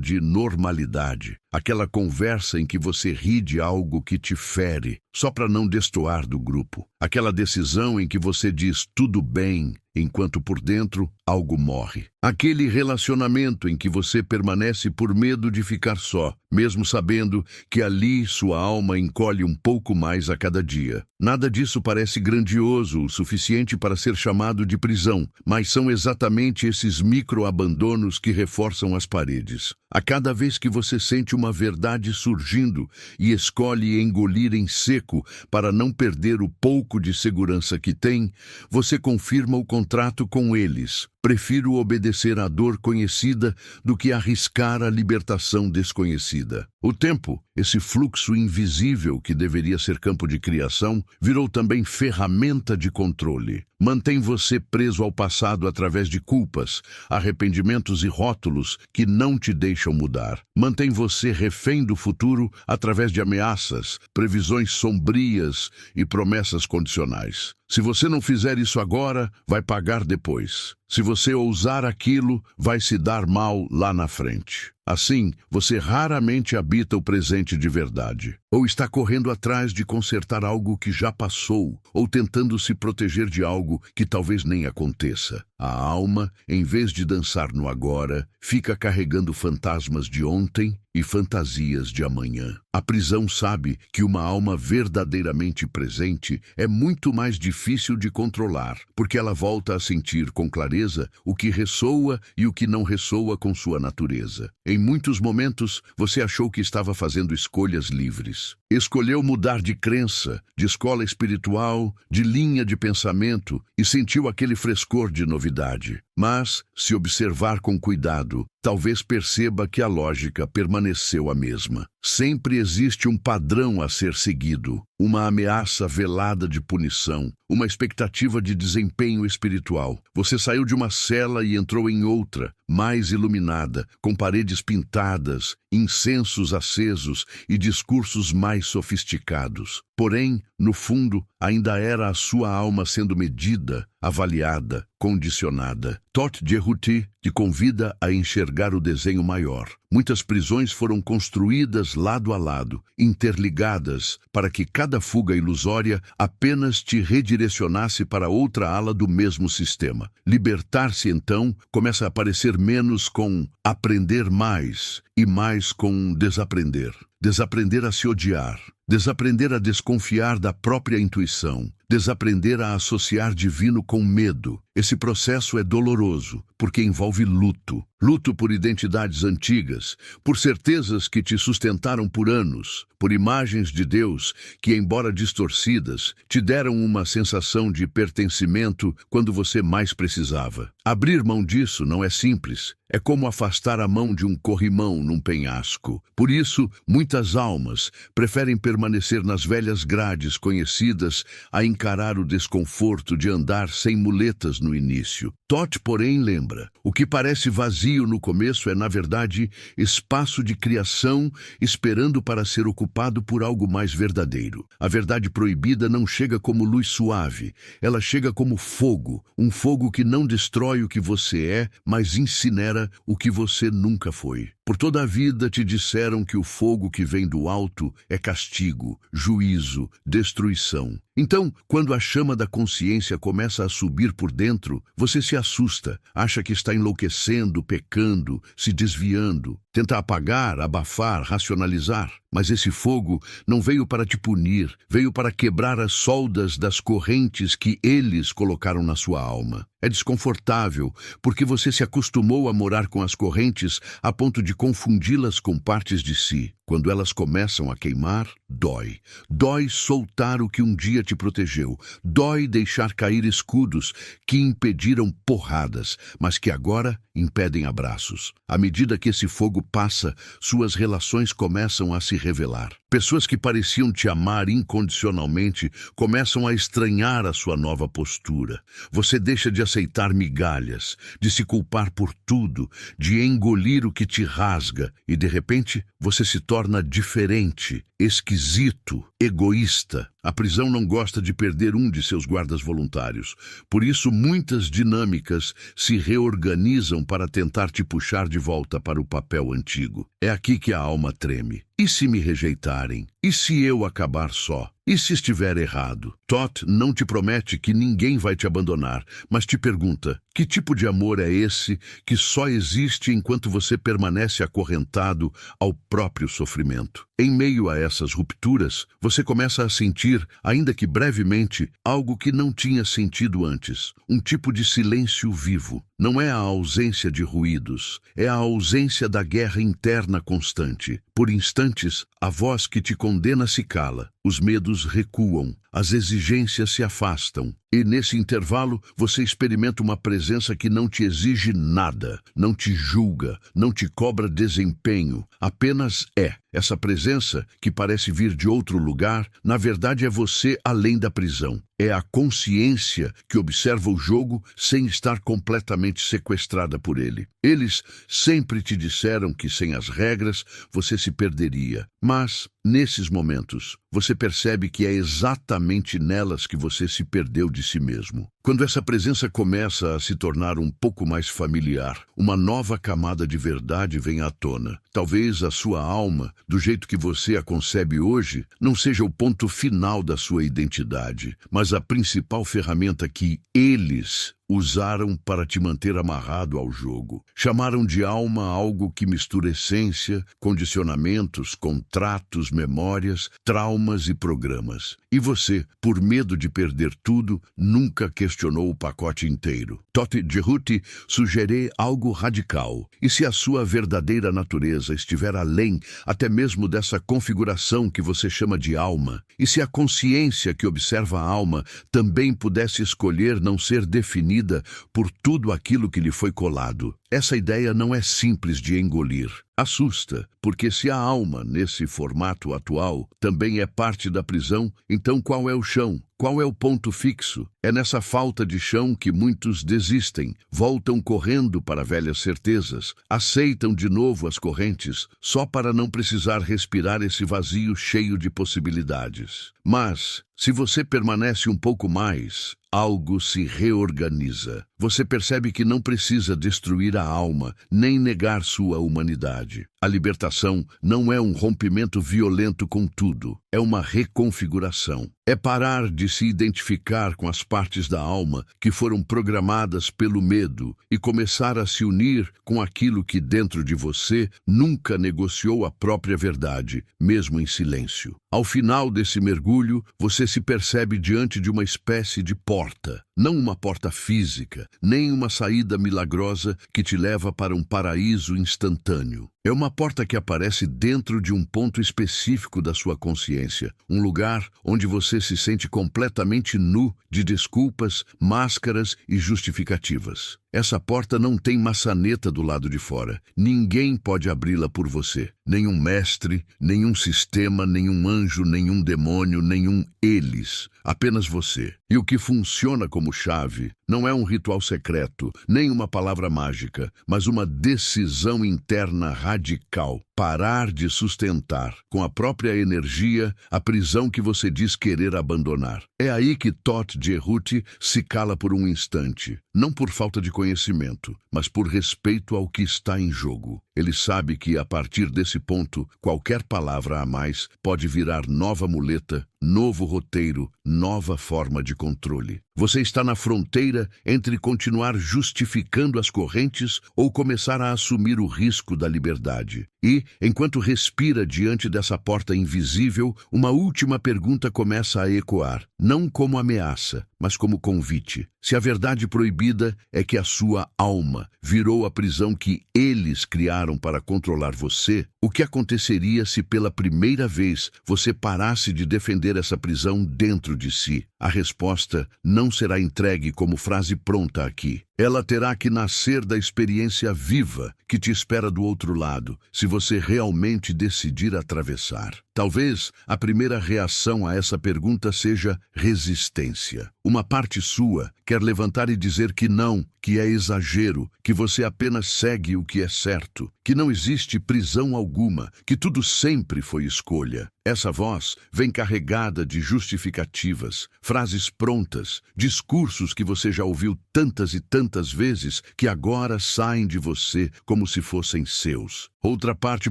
de normalidade. aquela conversa em que você ri de algo que te fere, só para não destoar do grupo. Aquela decisão em que você diz tudo bem, enquanto por dentro algo morre. Aquele relacionamento em que você permanece por medo de ficar só, mesmo sabendo que ali sua alma encolhe um pouco mais a cada dia. Nada disso parece grandioso o suficiente para ser chamado de prisão, mas são exatamente esses microabandonos que reforçam as paredes. A cada vez que você sente uma verdade surgindo e escolhe engolir em seco para não perder o pouco de segurança que tem, você confirma o contrato com eles. Prefiro obedecer à dor conhecida do que arriscar a libertação desconhecida. O tempo, esse fluxo invisível que deveria ser campo de criação, virou também ferramenta de controle. Mantém você preso ao passado através de culpas, arrependimentos e rótulos que não te deixam mudar. Mantém você refém do futuro através de ameaças, previsões sombrias e promessas condicionais. Se você não fizer isso agora, vai pagar depois. Se você ousar aquilo, vai se dar mal lá na frente. Assim, você raramente habita o presente de verdade. Ou está correndo atrás de consertar algo que já passou, ou tentando se proteger de algo que talvez nem aconteça. A alma, em vez de dançar no agora, fica carregando fantasmas de ontem e fantasias de amanhã. A prisão sabe que uma alma verdadeiramente presente é muito mais difícil de controlar, porque ela volta a sentir com clareza o que ressoa e o que não ressoa com sua natureza. Em muitos momentos, você achou que estava fazendo escolhas livres. Escolheu mudar de crença, de escola espiritual, de linha de pensamento e sentiu aquele frescor de novidade. Mas, se observar com cuidado, talvez perceba que a lógica permaneceu a mesma. Sempre existe um padrão a ser seguido, uma ameaça velada de punição, uma expectativa de desempenho espiritual. Você saiu de uma cela e entrou em outra, mais iluminada, com paredes pintadas, incensos acesos e discursos mais sofisticados. Porém, no fundo, ainda era a sua alma sendo medida, avaliada, condicionada. Todt Jehuti te convida a enxergar o desenho maior. Muitas prisões foram construídas lado a lado, interligadas, para que cada fuga ilusória apenas te redirecionasse para outra ala do mesmo sistema. Libertar-se, então, começa a parecer menos com aprender mais e mais com desaprender. Desaprender a se odiar, desaprender a desconfiar da própria intuição, desaprender a associar divino com medo. Esse processo é doloroso, porque envolve luto. Luto por identidades antigas, por certezas que te sustentaram por anos, por imagens de Deus que, embora distorcidas, te deram uma sensação de pertencimento quando você mais precisava. Abrir mão disso não é simples. É como afastar a mão de um corrimão num penhasco. Por isso, muitas almas preferem permanecer nas velhas grades conhecidas a encarar o desconforto de andar sem muletas no início. Todt, porém, lembra: o que parece vazio no começo é, na verdade, espaço de criação esperando para ser ocupado por algo mais verdadeiro. A verdade proibida não chega como luz suave, ela chega como fogo, um fogo que não destrói o que você é, mas incinera o que você nunca foi. Por toda a vida te disseram que o fogo que vem do alto é castigo, juízo, destruição. Então, quando a chama da consciência começa a subir por dentro, você se assusta, acha que está enlouquecendo, pecando, se desviando. Tenta apagar, abafar, racionalizar. Mas esse fogo não veio para te punir, veio para quebrar as soldas das correntes que eles colocaram na sua alma. É desconfortável, porque você se acostumou a morar com as correntes a ponto de confundi-las com partes de si. Quando elas começam a queimar, dói. Dói soltar o que um dia te protegeu. Dói deixar cair escudos que impediram porradas, mas que agora impedem abraços. À medida que esse fogo passa, suas relações começam a se revelar. Pessoas que pareciam te amar incondicionalmente começam a estranhar a sua nova postura. Você deixa de aceitar migalhas, de se culpar por tudo, de engolir o que te rasga e, de repente, você se torna diferente, esquisito, egoísta. A prisão não gosta de perder um de seus guardas voluntários. Por isso, muitas dinâmicas se reorganizam para tentar te puxar de volta para o papel antigo. É aqui que a alma treme. E se me rejeitarem? E se eu acabar só? E se estiver errado? Thoth não te promete que ninguém vai te abandonar, mas te pergunta: que tipo de amor é esse que só existe enquanto você permanece acorrentado ao próprio sofrimento? Em meio a essas rupturas, você começa a sentir, ainda que brevemente, algo que não tinha sentido antes. Um tipo de silêncio vivo. Não é a ausência de ruídos, é a ausência da guerra interna constante. Por instantes, a voz que te condena se cala, os medos recuam, as exigências se afastam. E nesse intervalo, você experimenta uma presença que não te exige nada, não te julga, não te cobra desempenho, apenas é. Essa presença, que parece vir de outro lugar, na verdade é você além da prisão. É a consciência que observa o jogo sem estar completamente sequestrada por ele. Eles sempre te disseram que sem as regras você se perderia. Mas, nesses momentos, você percebe que é exatamente nelas que você se perdeu de si mesmo. Quando essa presença começa a se tornar um pouco mais familiar, uma nova camada de verdade vem à tona. Talvez a sua alma, do jeito que você a concebe hoje, não seja o ponto final da sua identidade, mas a principal ferramenta que eles usaram para te manter amarrado ao jogo. Chamaram de alma algo que mistura essência, condicionamentos, contratos, memórias, traumas e programas. E você, por medo de perder tudo, nunca questionou o pacote inteiro. Thoth Jerhuti sugere algo radical. E se a sua verdadeira natureza estiver além até mesmo dessa configuração que você chama de alma? E se a consciência que observa a alma também pudesse escolher não ser definida por tudo aquilo que lhe foi colado? Essa ideia não é simples de engolir. Assusta, porque se a alma, nesse formato atual, também é parte da prisão, então qual é o chão? Qual é o ponto fixo? É nessa falta de chão que muitos desistem, voltam correndo para velhas certezas, aceitam de novo as correntes, só para não precisar respirar esse vazio cheio de possibilidades. Mas, se você permanece um pouco mais, algo se reorganiza. Você percebe que não precisa destruir a alma, nem negar sua humanidade. A libertação não é um rompimento violento com tudo, é uma reconfiguração. É parar de se identificar com as partes da alma que foram programadas pelo medo e começar a se unir com aquilo que dentro de você nunca negociou a própria verdade, mesmo em silêncio. Ao final desse mergulho, você se percebe diante de uma espécie de porta. Não uma porta física, nem uma saída milagrosa que te leva para um paraíso instantâneo. É uma porta que aparece dentro de um ponto específico da sua consciência, um lugar onde você se sente completamente nu de desculpas, máscaras e justificativas. Essa porta não tem maçaneta do lado de fora. Ninguém pode abri-la por você. Nenhum mestre, nenhum sistema, nenhum anjo, nenhum demônio, nenhum eles. Apenas você. E o que funciona como chave não é um ritual secreto, nem uma palavra mágica, mas uma decisão interna radical. Parar de sustentar, com a própria energia, a prisão que você diz querer abandonar. É aí que Thoth Jerhuti se cala por um instante, não por falta de conhecimento, mas por respeito ao que está em jogo. Ele sabe que, a partir desse ponto, qualquer palavra a mais pode virar nova muleta, novo roteiro, nova forma de controle. Você está na fronteira entre continuar justificando as correntes ou começar a assumir o risco da liberdade. E, enquanto respira diante dessa porta invisível, uma última pergunta começa a ecoar, não como ameaça, mas como convite. Se a verdade proibida é que a sua alma virou a prisão que eles criaram para controlar você, o que aconteceria se pela primeira vez você parasse de defender essa prisão dentro de si? A resposta não será entregue como frase pronta aqui. Ela terá que nascer da experiência viva que te espera do outro lado, se você realmente decidir atravessar. Talvez a primeira reação a essa pergunta seja resistência. Uma parte sua quer levantar e dizer que não, que é exagero, que você apenas segue o que é certo, que não existe prisão alguma, que tudo sempre foi escolha. Essa voz vem carregada de justificativas, frases prontas, discursos que você já ouviu tantas e tantas vezes que agora saem de você como se fossem seus. Outra parte,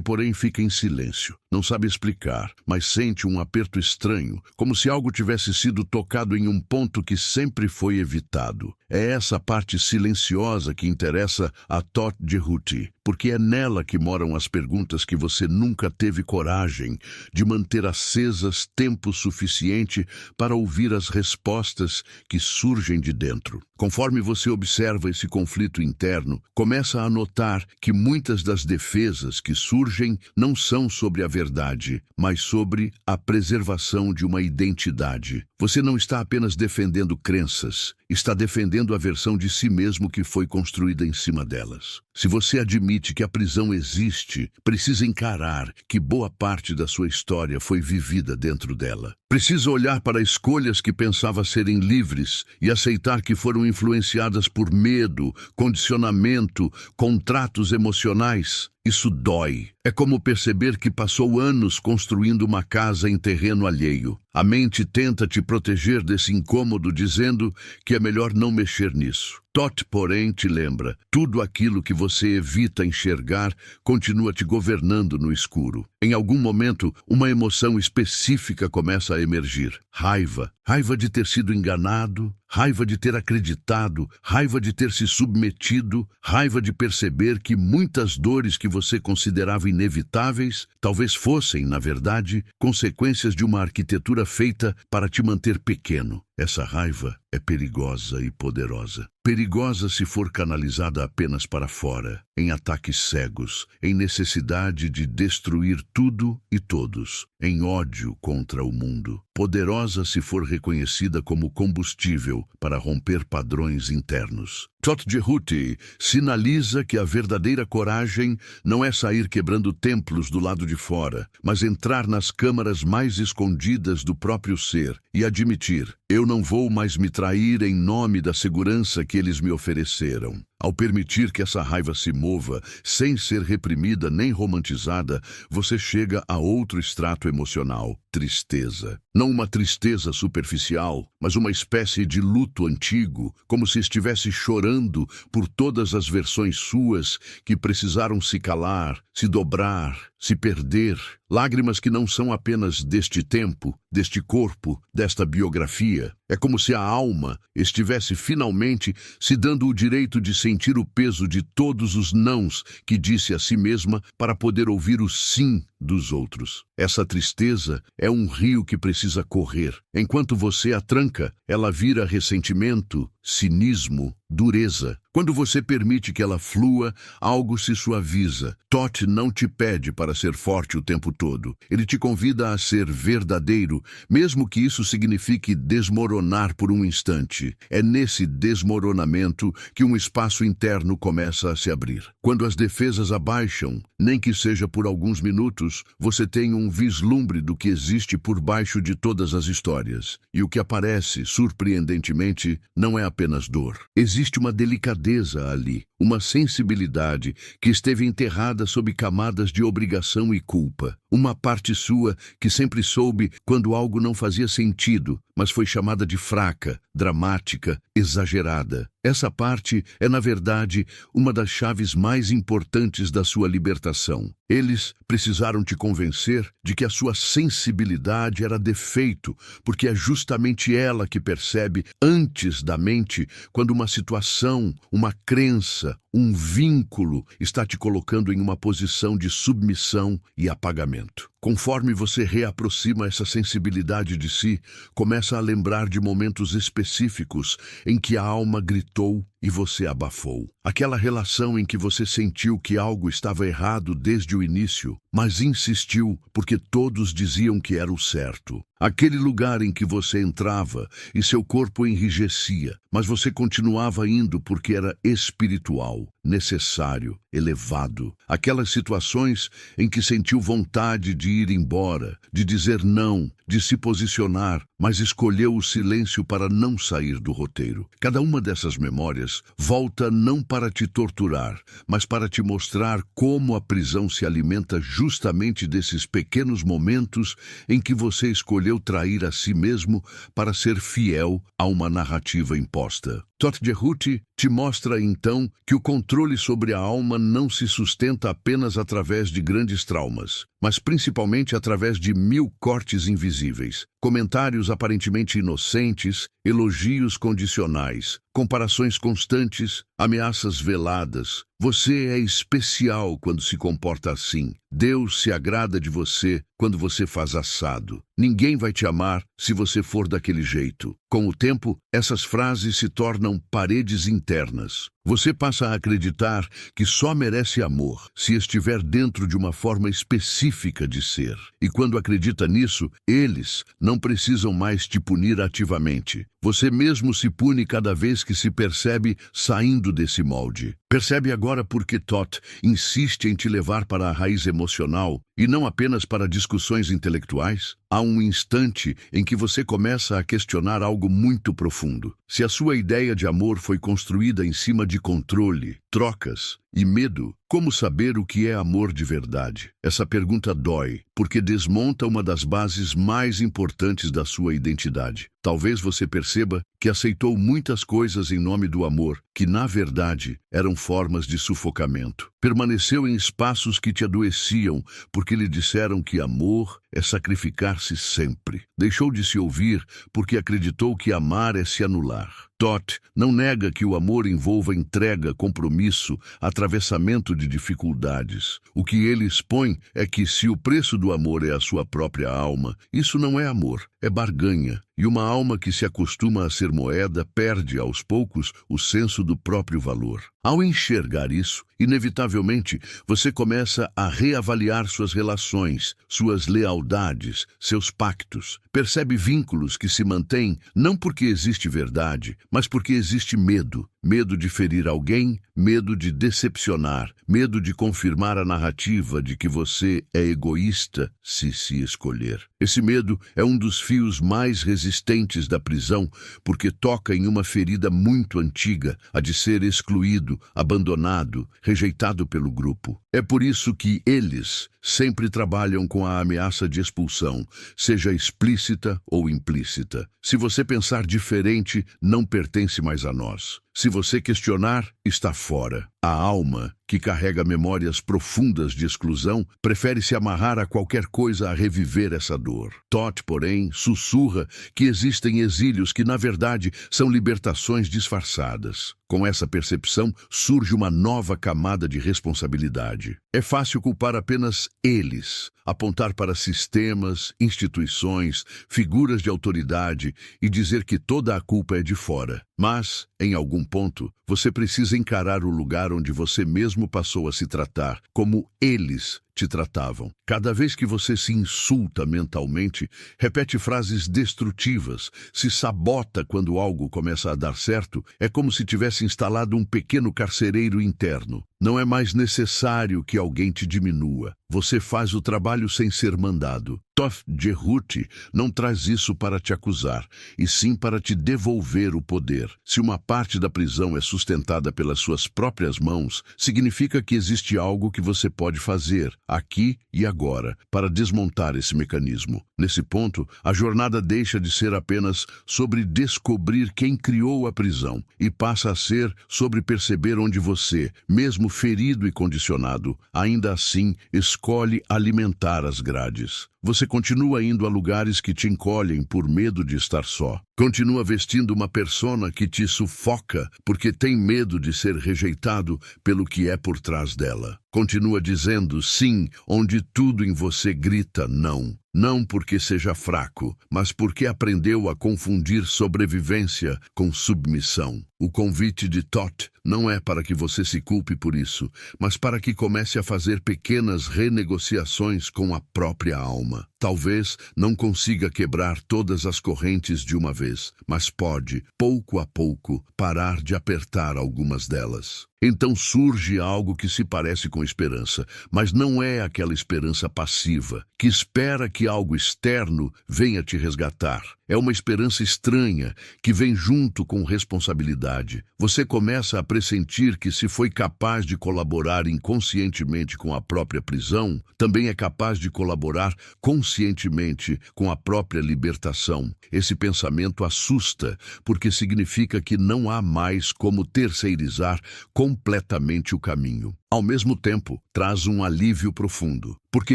porém, fica em silêncio. Não sabe explicar, mas sente um aperto estranho, como se algo tivesse sido tocado em um ponto que sempre foi evitado. É essa parte silenciosa que interessa a Todd Jehuti, porque é nela que moram as perguntas que você nunca teve coragem de manter acesas tempo suficiente para ouvir as respostas que surgem de dentro. Conforme você observa esse conflito interno, começa a notar que muitas das defesas que surgem não são sobre a verdade, mas sobre a preservação de uma identidade. Você não está apenas defendendo crenças, está defendendo a versão de si mesmo que foi construída em cima delas. Se você admite que a prisão existe, precisa encarar que boa parte da sua história foi vivida dentro dela. Precisa olhar para escolhas que pensava serem livres e aceitar que foram influenciadas por medo, condicionamento, contratos emocionais. Isso dói. É como perceber que passou anos construindo uma casa em terreno alheio. A mente tenta te proteger desse incômodo, dizendo que é melhor não mexer nisso. Todd, porém, te lembra, tudo aquilo que você evita enxergar continua te governando no escuro. Em algum momento, uma emoção específica começa a emergir. Raiva. Raiva de ter sido enganado, raiva de ter acreditado, raiva de ter se submetido, raiva de perceber que muitas dores que você considerava inevitáveis talvez fossem, na verdade, consequências de uma arquitetura feita para te manter pequeno. Essa raiva é perigosa e poderosa. Perigosa se for canalizada apenas para fora, em ataques cegos, em necessidade de destruir tudo e todos, em ódio contra o mundo. Poderosa se for reconhecida como combustível para romper padrões internos. Todd Jehuti sinaliza que a verdadeira coragem não é sair quebrando templos do lado de fora, mas entrar nas câmaras mais escondidas do próprio ser e admitir: eu não vou mais me trair em nome da segurança que eles me ofereceram. Ao permitir que essa raiva se mova, sem ser reprimida nem romantizada, você chega a outro extrato emocional: tristeza. Não uma tristeza superficial, mas uma espécie de luto antigo, como se estivesse chorando por todas as versões suas que precisaram se calar, se dobrar, se perder. Lágrimas que não são apenas deste tempo, deste corpo, desta biografia. É como se a alma estivesse finalmente se dando o direito de sentir o peso de todos os nãos que disse a si mesma para poder ouvir o sim dos outros. Essa tristeza é um rio que precisa correr. Enquanto você a tranca, ela vira ressentimento, cinismo, dureza. Quando você permite que ela flua, algo se suaviza. Todd não te pede para ser forte o tempo todo. Ele te convida a ser verdadeiro, mesmo que isso signifique desmoronar por um instante. É nesse desmoronamento que um espaço interno começa a se abrir. Quando as defesas abaixam, nem que seja por alguns minutos, você tem um vislumbre do que existe por baixo de todas as histórias. E o que aparece, surpreendentemente, não é apenas dor. Existe uma delicadeza ali, uma sensibilidade que esteve enterrada sob camadas de obrigação e culpa. Uma parte sua que sempre soube quando algo não fazia sentido, mas foi chamada de fraca, dramática, exagerada. Essa parte é, na verdade, uma das chaves mais importantes da sua libertação. Eles precisaram te convencer de que a sua sensibilidade era defeito, porque é justamente ela que percebe antes da mente quando uma situação, uma crença, um vínculo está te colocando em uma posição de submissão e apagamento. Conforme você reaproxima essa sensibilidade de si, começa a lembrar de momentos específicos em que a alma gritou e você abafou. Aquela relação em que você sentiu que algo estava errado desde o início, mas insistiu porque todos diziam que era o certo. Aquele lugar em que você entrava e seu corpo enrijecia, mas você continuava indo porque era espiritual, necessário, elevado. Aquelas situações em que sentiu vontade de ir embora, de dizer não, de se posicionar, mas escolheu o silêncio para não sair do roteiro. Cada uma dessas memórias volta não para te torturar, mas para te mostrar como a prisão se alimenta justamente desses pequenos momentos em que você escolheu trair a si mesmo para ser fiel a uma narrativa imposta. Todd Jerhuti te mostra, então, que o controle sobre a alma não se sustenta apenas através de grandes traumas, mas principalmente através de 1000 cortes invisíveis, comentários aparentemente inocentes, elogios condicionais, comparações constantes, ameaças veladas. Você é especial quando se comporta assim. Deus se agrada de você quando você faz assado. Ninguém vai te amar se você for daquele jeito. Com o tempo, essas frases se tornam paredes internas. Você passa a acreditar que só merece amor se estiver dentro de uma forma específica de ser. E quando acredita nisso, eles não precisam mais te punir ativamente. Você mesmo se pune cada vez que se percebe saindo desse molde. Percebe agora por que Todd insiste em te levar para a raiz emocional e não apenas para discussões intelectuais? Há um instante em que você começa a questionar algo muito profundo. Se a sua ideia de amor foi construída em cima de controle, trocas e medo, como saber o que é amor de verdade? Essa pergunta dói, porque desmonta uma das bases mais importantes da sua identidade. Talvez você perceba que aceitou muitas coisas em nome do amor, que na verdade eram formas de sufocamento. Permaneceu em espaços que te adoeciam, porque lhe disseram que amor é sacrificar-se sempre. Deixou de se ouvir porque acreditou que amar é se anular. Todd não nega que o amor envolva entrega, compromisso, atravessamento de dificuldades. O que ele expõe é que se o preço do amor é a sua própria alma, isso não é amor, é barganha. E uma alma que se acostuma a ser moeda perde, aos poucos, o senso do próprio valor. Ao enxergar isso, inevitavelmente, você começa a reavaliar suas relações, suas lealdades, seus pactos. Percebe vínculos que se mantêm não porque existe verdade, mas porque existe medo. Medo de ferir alguém, medo de decepcionar, medo de confirmar a narrativa de que você é egoísta se escolher. Esse medo é um dos fios mais resistentes da prisão, porque toca em uma ferida muito antiga, a de ser excluído, abandonado, rejeitado pelo grupo. É por isso que eles sempre trabalham com a ameaça de expulsão, seja explícita ou implícita. Se você pensar diferente, não pertence mais a nós. Se você questionar, está fora. A alma, que carrega memórias profundas de exclusão, prefere se amarrar a qualquer coisa a reviver essa dor. Todd, porém, sussurra que existem exílios que, na verdade, são libertações disfarçadas. Com essa percepção, surge uma nova camada de responsabilidade. É fácil culpar apenas eles, apontar para sistemas, instituições, figuras de autoridade e dizer que toda a culpa é de fora. Mas, em algum ponto, você precisa encarar o lugar onde você mesmo passou a se tratar, como eles te tratavam. Cada vez que você se insulta mentalmente, repete frases destrutivas, se sabota quando algo começa a dar certo, é como se tivesse instalado um pequeno carcereiro interno. Não é mais necessário que alguém te diminua. Você faz o trabalho sem ser mandado. Todd Jerhuti não traz isso para te acusar, e sim para te devolver o poder. Se uma parte da prisão é sustentada pelas suas próprias mãos, significa que existe algo que você pode fazer, aqui e agora, para desmontar esse mecanismo. Nesse ponto, a jornada deixa de ser apenas sobre descobrir quem criou a prisão e passa a ser sobre perceber onde você, mesmo ferido e condicionado, ainda assim escolhe alimentar as grades. Você continua indo a lugares que te encolhem por medo de estar só. Continua vestindo uma persona que te sufoca porque tem medo de ser rejeitado pelo que é por trás dela. Continua dizendo sim, onde tudo em você grita não. Não porque seja fraco, mas porque aprendeu a confundir sobrevivência com submissão. O convite de Thoth não é para que você se culpe por isso, mas para que comece a fazer pequenas renegociações com a própria alma. Talvez não consiga quebrar todas as correntes de uma vez, mas pode, pouco a pouco, parar de apertar algumas delas. Então surge algo que se parece com esperança, mas não é aquela esperança passiva, que espera que algo externo venha te resgatar. É uma esperança estranha, que vem junto com responsabilidade. Você começa a pressentir que se foi capaz de colaborar inconscientemente com a própria prisão, também é capaz de colaborar conscientemente com a própria libertação. Esse pensamento assusta, porque significa que não há mais como terceirizar completamente o caminho. Ao mesmo tempo, traz um alívio profundo, porque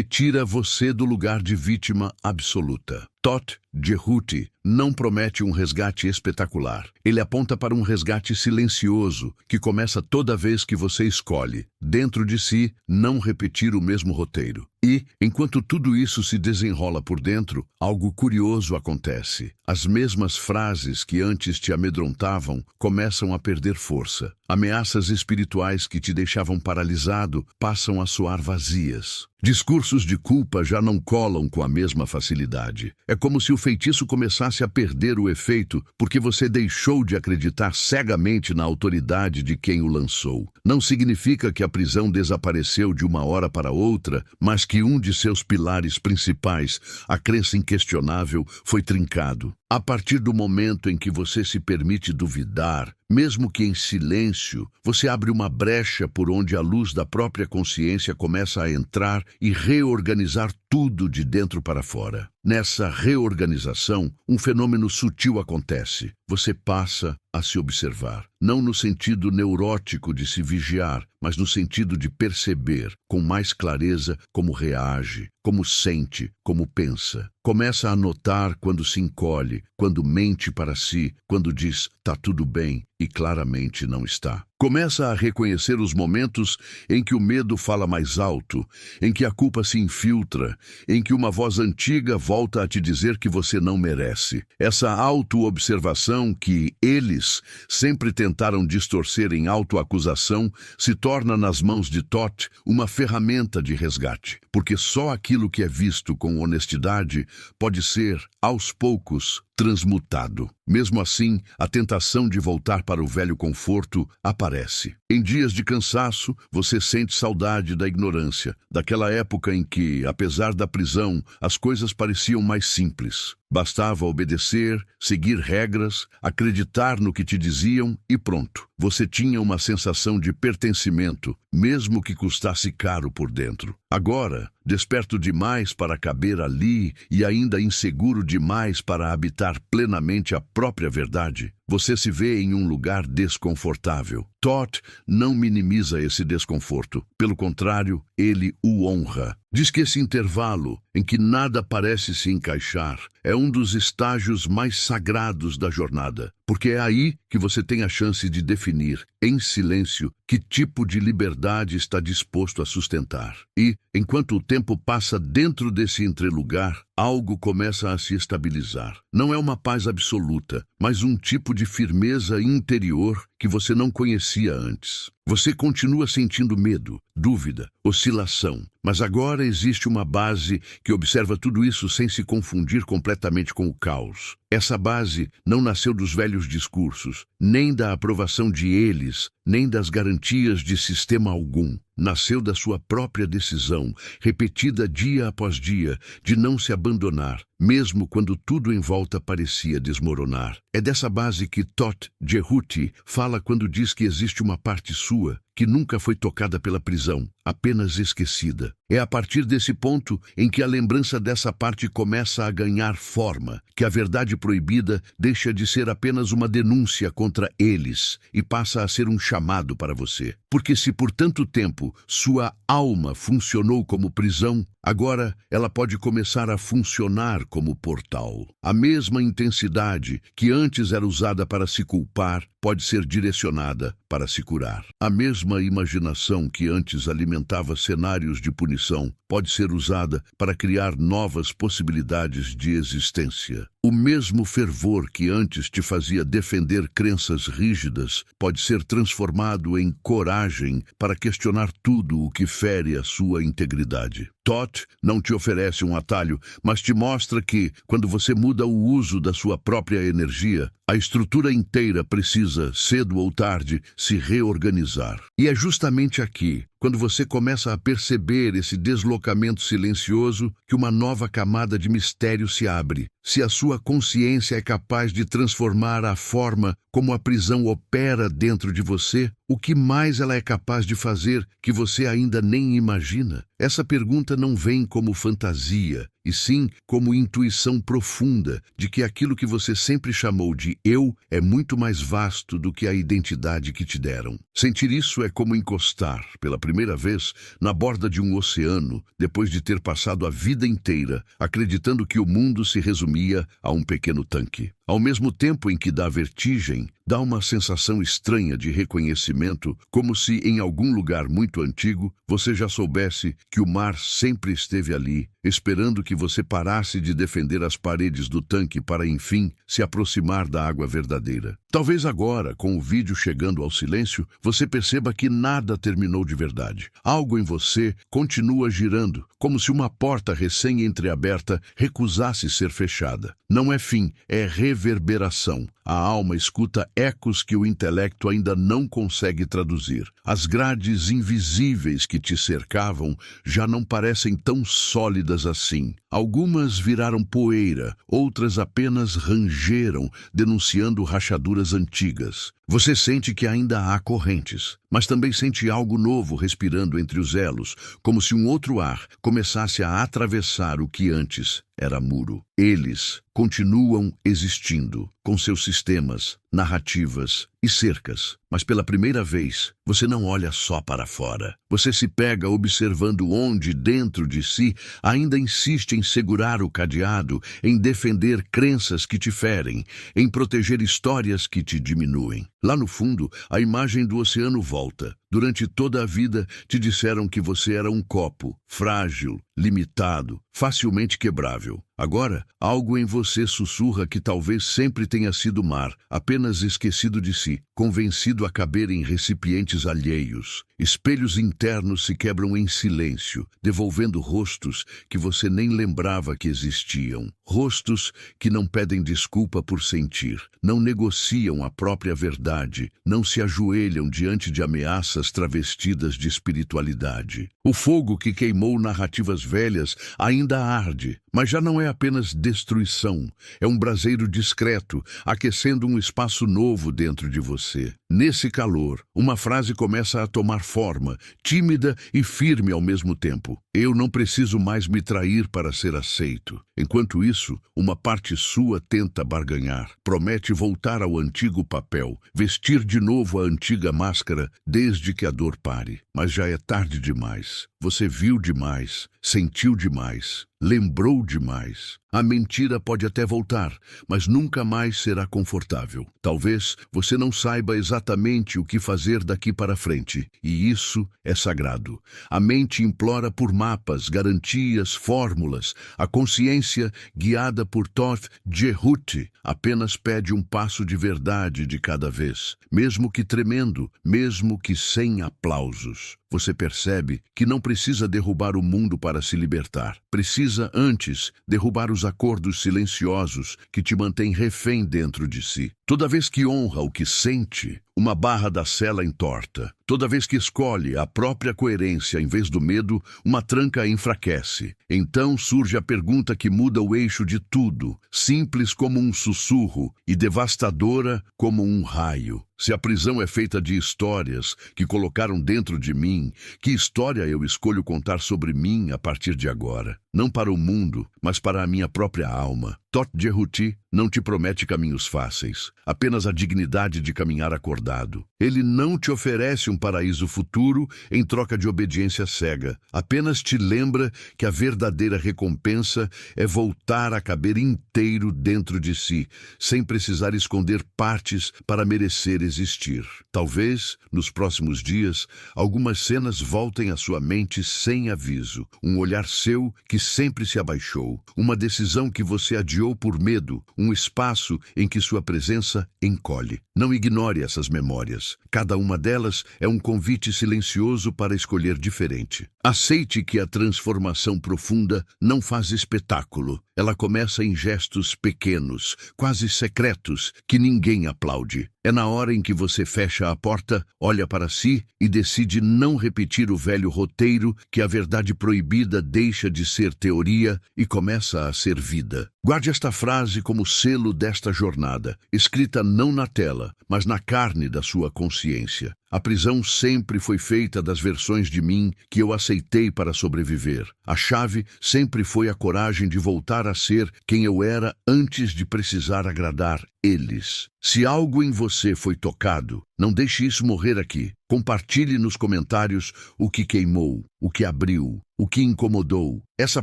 tira você do lugar de vítima absoluta. Thoth Jehuti não promete um resgate espetacular. Ele aponta para um resgate silencioso, que começa toda vez que você escolhe, dentro de si, não repetir o mesmo roteiro. E, enquanto tudo isso se desenrola por dentro, algo curioso acontece. As mesmas frases que antes te amedrontavam começam a perder força. Ameaças espirituais que te deixavam paralisado passam a soar vazias. Discursos de culpa já não colam com a mesma facilidade. É como se o feitiço começasse a perder o efeito porque você deixou de acreditar cegamente na autoridade de quem o lançou. Não significa que a prisão desapareceu de uma hora para outra, mas que um de seus pilares principais, a crença inquestionável, foi trincado. A partir do momento em que você se permite duvidar, mesmo que em silêncio, você abre uma brecha por onde a luz da própria consciência começa a entrar e reorganizar tudo de dentro para fora. Nessa reorganização, um fenômeno sutil acontece. Você passa a se observar, não no sentido neurótico de se vigiar, mas no sentido de perceber com mais clareza como reage, como sente, como pensa. Começa a notar quando se encolhe, quando mente para si, quando diz "tá tudo bem" e claramente não está. Começa a reconhecer os momentos em que o medo fala mais alto, em que a culpa se infiltra, em que uma voz antiga volta a te dizer que você não merece. Essa auto-observação que eles sempre tentaram distorcer em autoacusação se torna nas mãos de Thoth uma ferramenta de resgate, porque só aquilo que é visto com honestidade pode ser, aos poucos, transmutado. Mesmo assim, a tentação de voltar para o velho conforto aparece. Em dias de cansaço, você sente saudade da ignorância, daquela época em que, apesar da prisão, as coisas pareciam mais simples. Bastava obedecer, seguir regras, acreditar no que te diziam e pronto. Você tinha uma sensação de pertencimento, mesmo que custasse caro por dentro. Agora, desperto demais para caber ali e ainda inseguro demais para habitar plenamente a própria verdade, você se vê em um lugar desconfortável. Thoth não minimiza esse desconforto. Pelo contrário, ele o honra. Diz que esse intervalo, em que nada parece se encaixar, é um dos estágios mais sagrados da jornada, porque é aí que você tem a chance de definir, em silêncio, que tipo de liberdade está disposto a sustentar. E, enquanto o tempo passa dentro desse entrelugar, algo começa a se estabilizar. Não é uma paz absoluta, mas um tipo de firmeza interior que você não conhecia antes. Você continua sentindo medo, dúvida, oscilação, mas agora existe uma base que observa tudo isso sem se confundir completamente com o caos. Essa base não nasceu dos velhos discursos, nem da aprovação de eles, nem das garantias de sistema algum. Nasceu da sua própria decisão, repetida dia após dia, de não se abandonar, mesmo quando tudo em volta parecia desmoronar. É dessa base que Thoth Jehuti fala quando diz que existe uma parte sua que nunca foi tocada pela prisão, apenas esquecida. É a partir desse ponto em que a lembrança dessa parte começa a ganhar forma, que a verdade proibida deixa de ser apenas uma denúncia contra eles e passa a ser um chamado para você. Porque se por tanto tempo sua alma funcionou como prisão, agora ela pode começar a funcionar como portal. A mesma intensidade que antes era usada para se culpar pode ser direcionada para se curar. A mesma imaginação que antes alimentava cenários de punição pode ser usada para criar novas possibilidades de existência. O mesmo fervor que antes te fazia defender crenças rígidas pode ser transformado em coragem para questionar tudo o que fere a sua integridade. Thoth não te oferece um atalho, mas te mostra que, quando você muda o uso da sua própria energia, a estrutura inteira precisa, cedo ou tarde, se reorganizar. E é justamente aqui, quando você começa a perceber esse deslocamento silencioso, que uma nova camada de mistério se abre. Se a sua consciência é capaz de transformar a forma como a prisão opera dentro de você, o que mais ela é capaz de fazer que você ainda nem imagina? Essa pergunta não vem como fantasia, e sim como intuição profunda de que aquilo que você sempre chamou de eu é muito mais vasto do que a identidade que te deram. Sentir isso é como encostar, pela primeira vez, na borda de um oceano, depois de ter passado a vida inteira acreditando que o mundo se resumia a um pequeno tanque. Ao mesmo tempo em que dá vertigem, dá uma sensação estranha de reconhecimento, como se em algum lugar muito antigo você já soubesse que o mar sempre esteve ali, esperando que você parasse de defender as paredes do tanque para, enfim, se aproximar da água verdadeira. Talvez agora, com o vídeo chegando ao silêncio, você perceba que nada terminou de verdade. Algo em você continua girando, como se uma porta recém-entreaberta recusasse ser fechada. Não é fim, é reverberação. A alma escuta ecos que o intelecto ainda não consegue traduzir. As grades invisíveis que te cercavam já não parecem tão sólidas assim. Algumas viraram poeira, outras apenas rangeram, denunciando rachaduras antigas. Você sente que ainda há correntes, mas também sente algo novo respirando entre os elos, como se um outro ar começasse a atravessar o que antes era muro. Eles continuam existindo, com seus sistemas, narrativas e cercas. Mas pela primeira vez, você não olha só para fora. Você se pega observando onde, dentro de si, ainda insiste em segurar o cadeado, em defender crenças que te ferem, em proteger histórias que te diminuem. Lá no fundo, a imagem do oceano volta. Durante toda a vida, te disseram que você era um copo, frágil, limitado, facilmente quebrável. Agora, algo em você sussurra que talvez sempre tenha sido mar, apenas esquecido de si, convencido a caber em recipientes alheios. Espelhos internos se quebram em silêncio, devolvendo rostos que você nem lembrava que existiam. Rostos que não pedem desculpa por sentir, não negociam a própria verdade, não se ajoelham diante de ameaças travestidas de espiritualidade. O fogo que queimou narrativas velhas ainda arde, mas já não é apenas destruição, é um braseiro discreto, aquecendo um espaço novo dentro de você. Nesse calor, uma frase começa a tomar forma, tímida e firme ao mesmo tempo. Eu não preciso mais me trair para ser aceito. Enquanto isso, uma parte sua tenta barganhar, promete voltar ao antigo papel, vestir de novo a antiga máscara desde que a dor pare. Mas já é tarde demais. Você viu demais, sentiu demais, lembrou demais. A mentira pode até voltar, mas nunca mais será confortável. Talvez você não saiba exatamente o que fazer daqui para frente, e isso é sagrado. A mente implora por mapas, garantias, fórmulas. A consciência, guiada por Thoth Jehut, apenas pede um passo de verdade de cada vez, mesmo que tremendo, mesmo que sem aplausos. Você percebe que não precisa derrubar o mundo para se libertar. Precisa, antes, derrubar os acordos silenciosos que te mantêm refém dentro de si. Toda vez que honra o que sente, uma barra da cela entorta. Toda vez que escolhe a própria coerência em vez do medo, uma tranca a enfraquece. Então surge a pergunta que muda o eixo de tudo, simples como um sussurro e devastadora como um raio. Se a prisão é feita de histórias que colocaram dentro de mim, que história eu escolho contar sobre mim a partir de agora? Não para o mundo, mas para a minha própria alma. Todt Cehuti não te promete caminhos fáceis, apenas a dignidade de caminhar acordado. Ele não te oferece um paraíso futuro em troca de obediência cega. Apenas te lembra que a verdadeira recompensa é voltar a caber inteiro dentro de si, sem precisar esconder partes para merecer existir. Talvez, nos próximos dias, algumas cenas voltem à sua mente sem aviso. Um olhar seu que sempre se abaixou, uma decisão que você adiou por medo, um espaço em que sua presença encolhe. Não ignore essas memórias. Cada uma delas é um convite silencioso para escolher diferente. Aceite que a transformação profunda não faz espetáculo. Ela começa em gestos pequenos, quase secretos, que ninguém aplaude. É na hora em que você fecha a porta, olha para si e decide não repetir o velho roteiro que a verdade proibida deixa de ser teoria e começa a ser vida. Guarde esta frase como selo desta jornada, escrita não na tela, mas na carne da sua consciência. A prisão sempre foi feita das versões de mim que eu aceitei para sobreviver. A chave sempre foi a coragem de voltar a ser quem eu era antes de precisar agradar eles. Se algo em você foi tocado, não deixe isso morrer aqui. Compartilhe nos comentários o que queimou, o que abriu, o que incomodou. Essa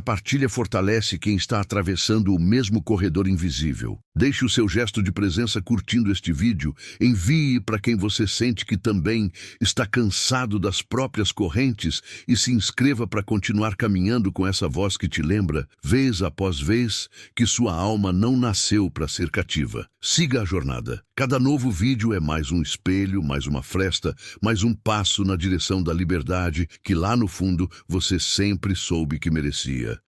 partilha fortalece quem está atravessando o mesmo corredor invisível. Deixe o seu gesto de presença curtindo este vídeo. Envie para quem você sente que também está cansado das próprias correntes e se inscreva para continuar caminhando com essa voz que te lembra, vez após vez, que sua alma não nasceu para ser cativa. Siga a jornada. Cada novo vídeo é mais um espelho, mais uma fresta, mais um passo na direção da liberdade que lá no fundo você sempre soube que merecia.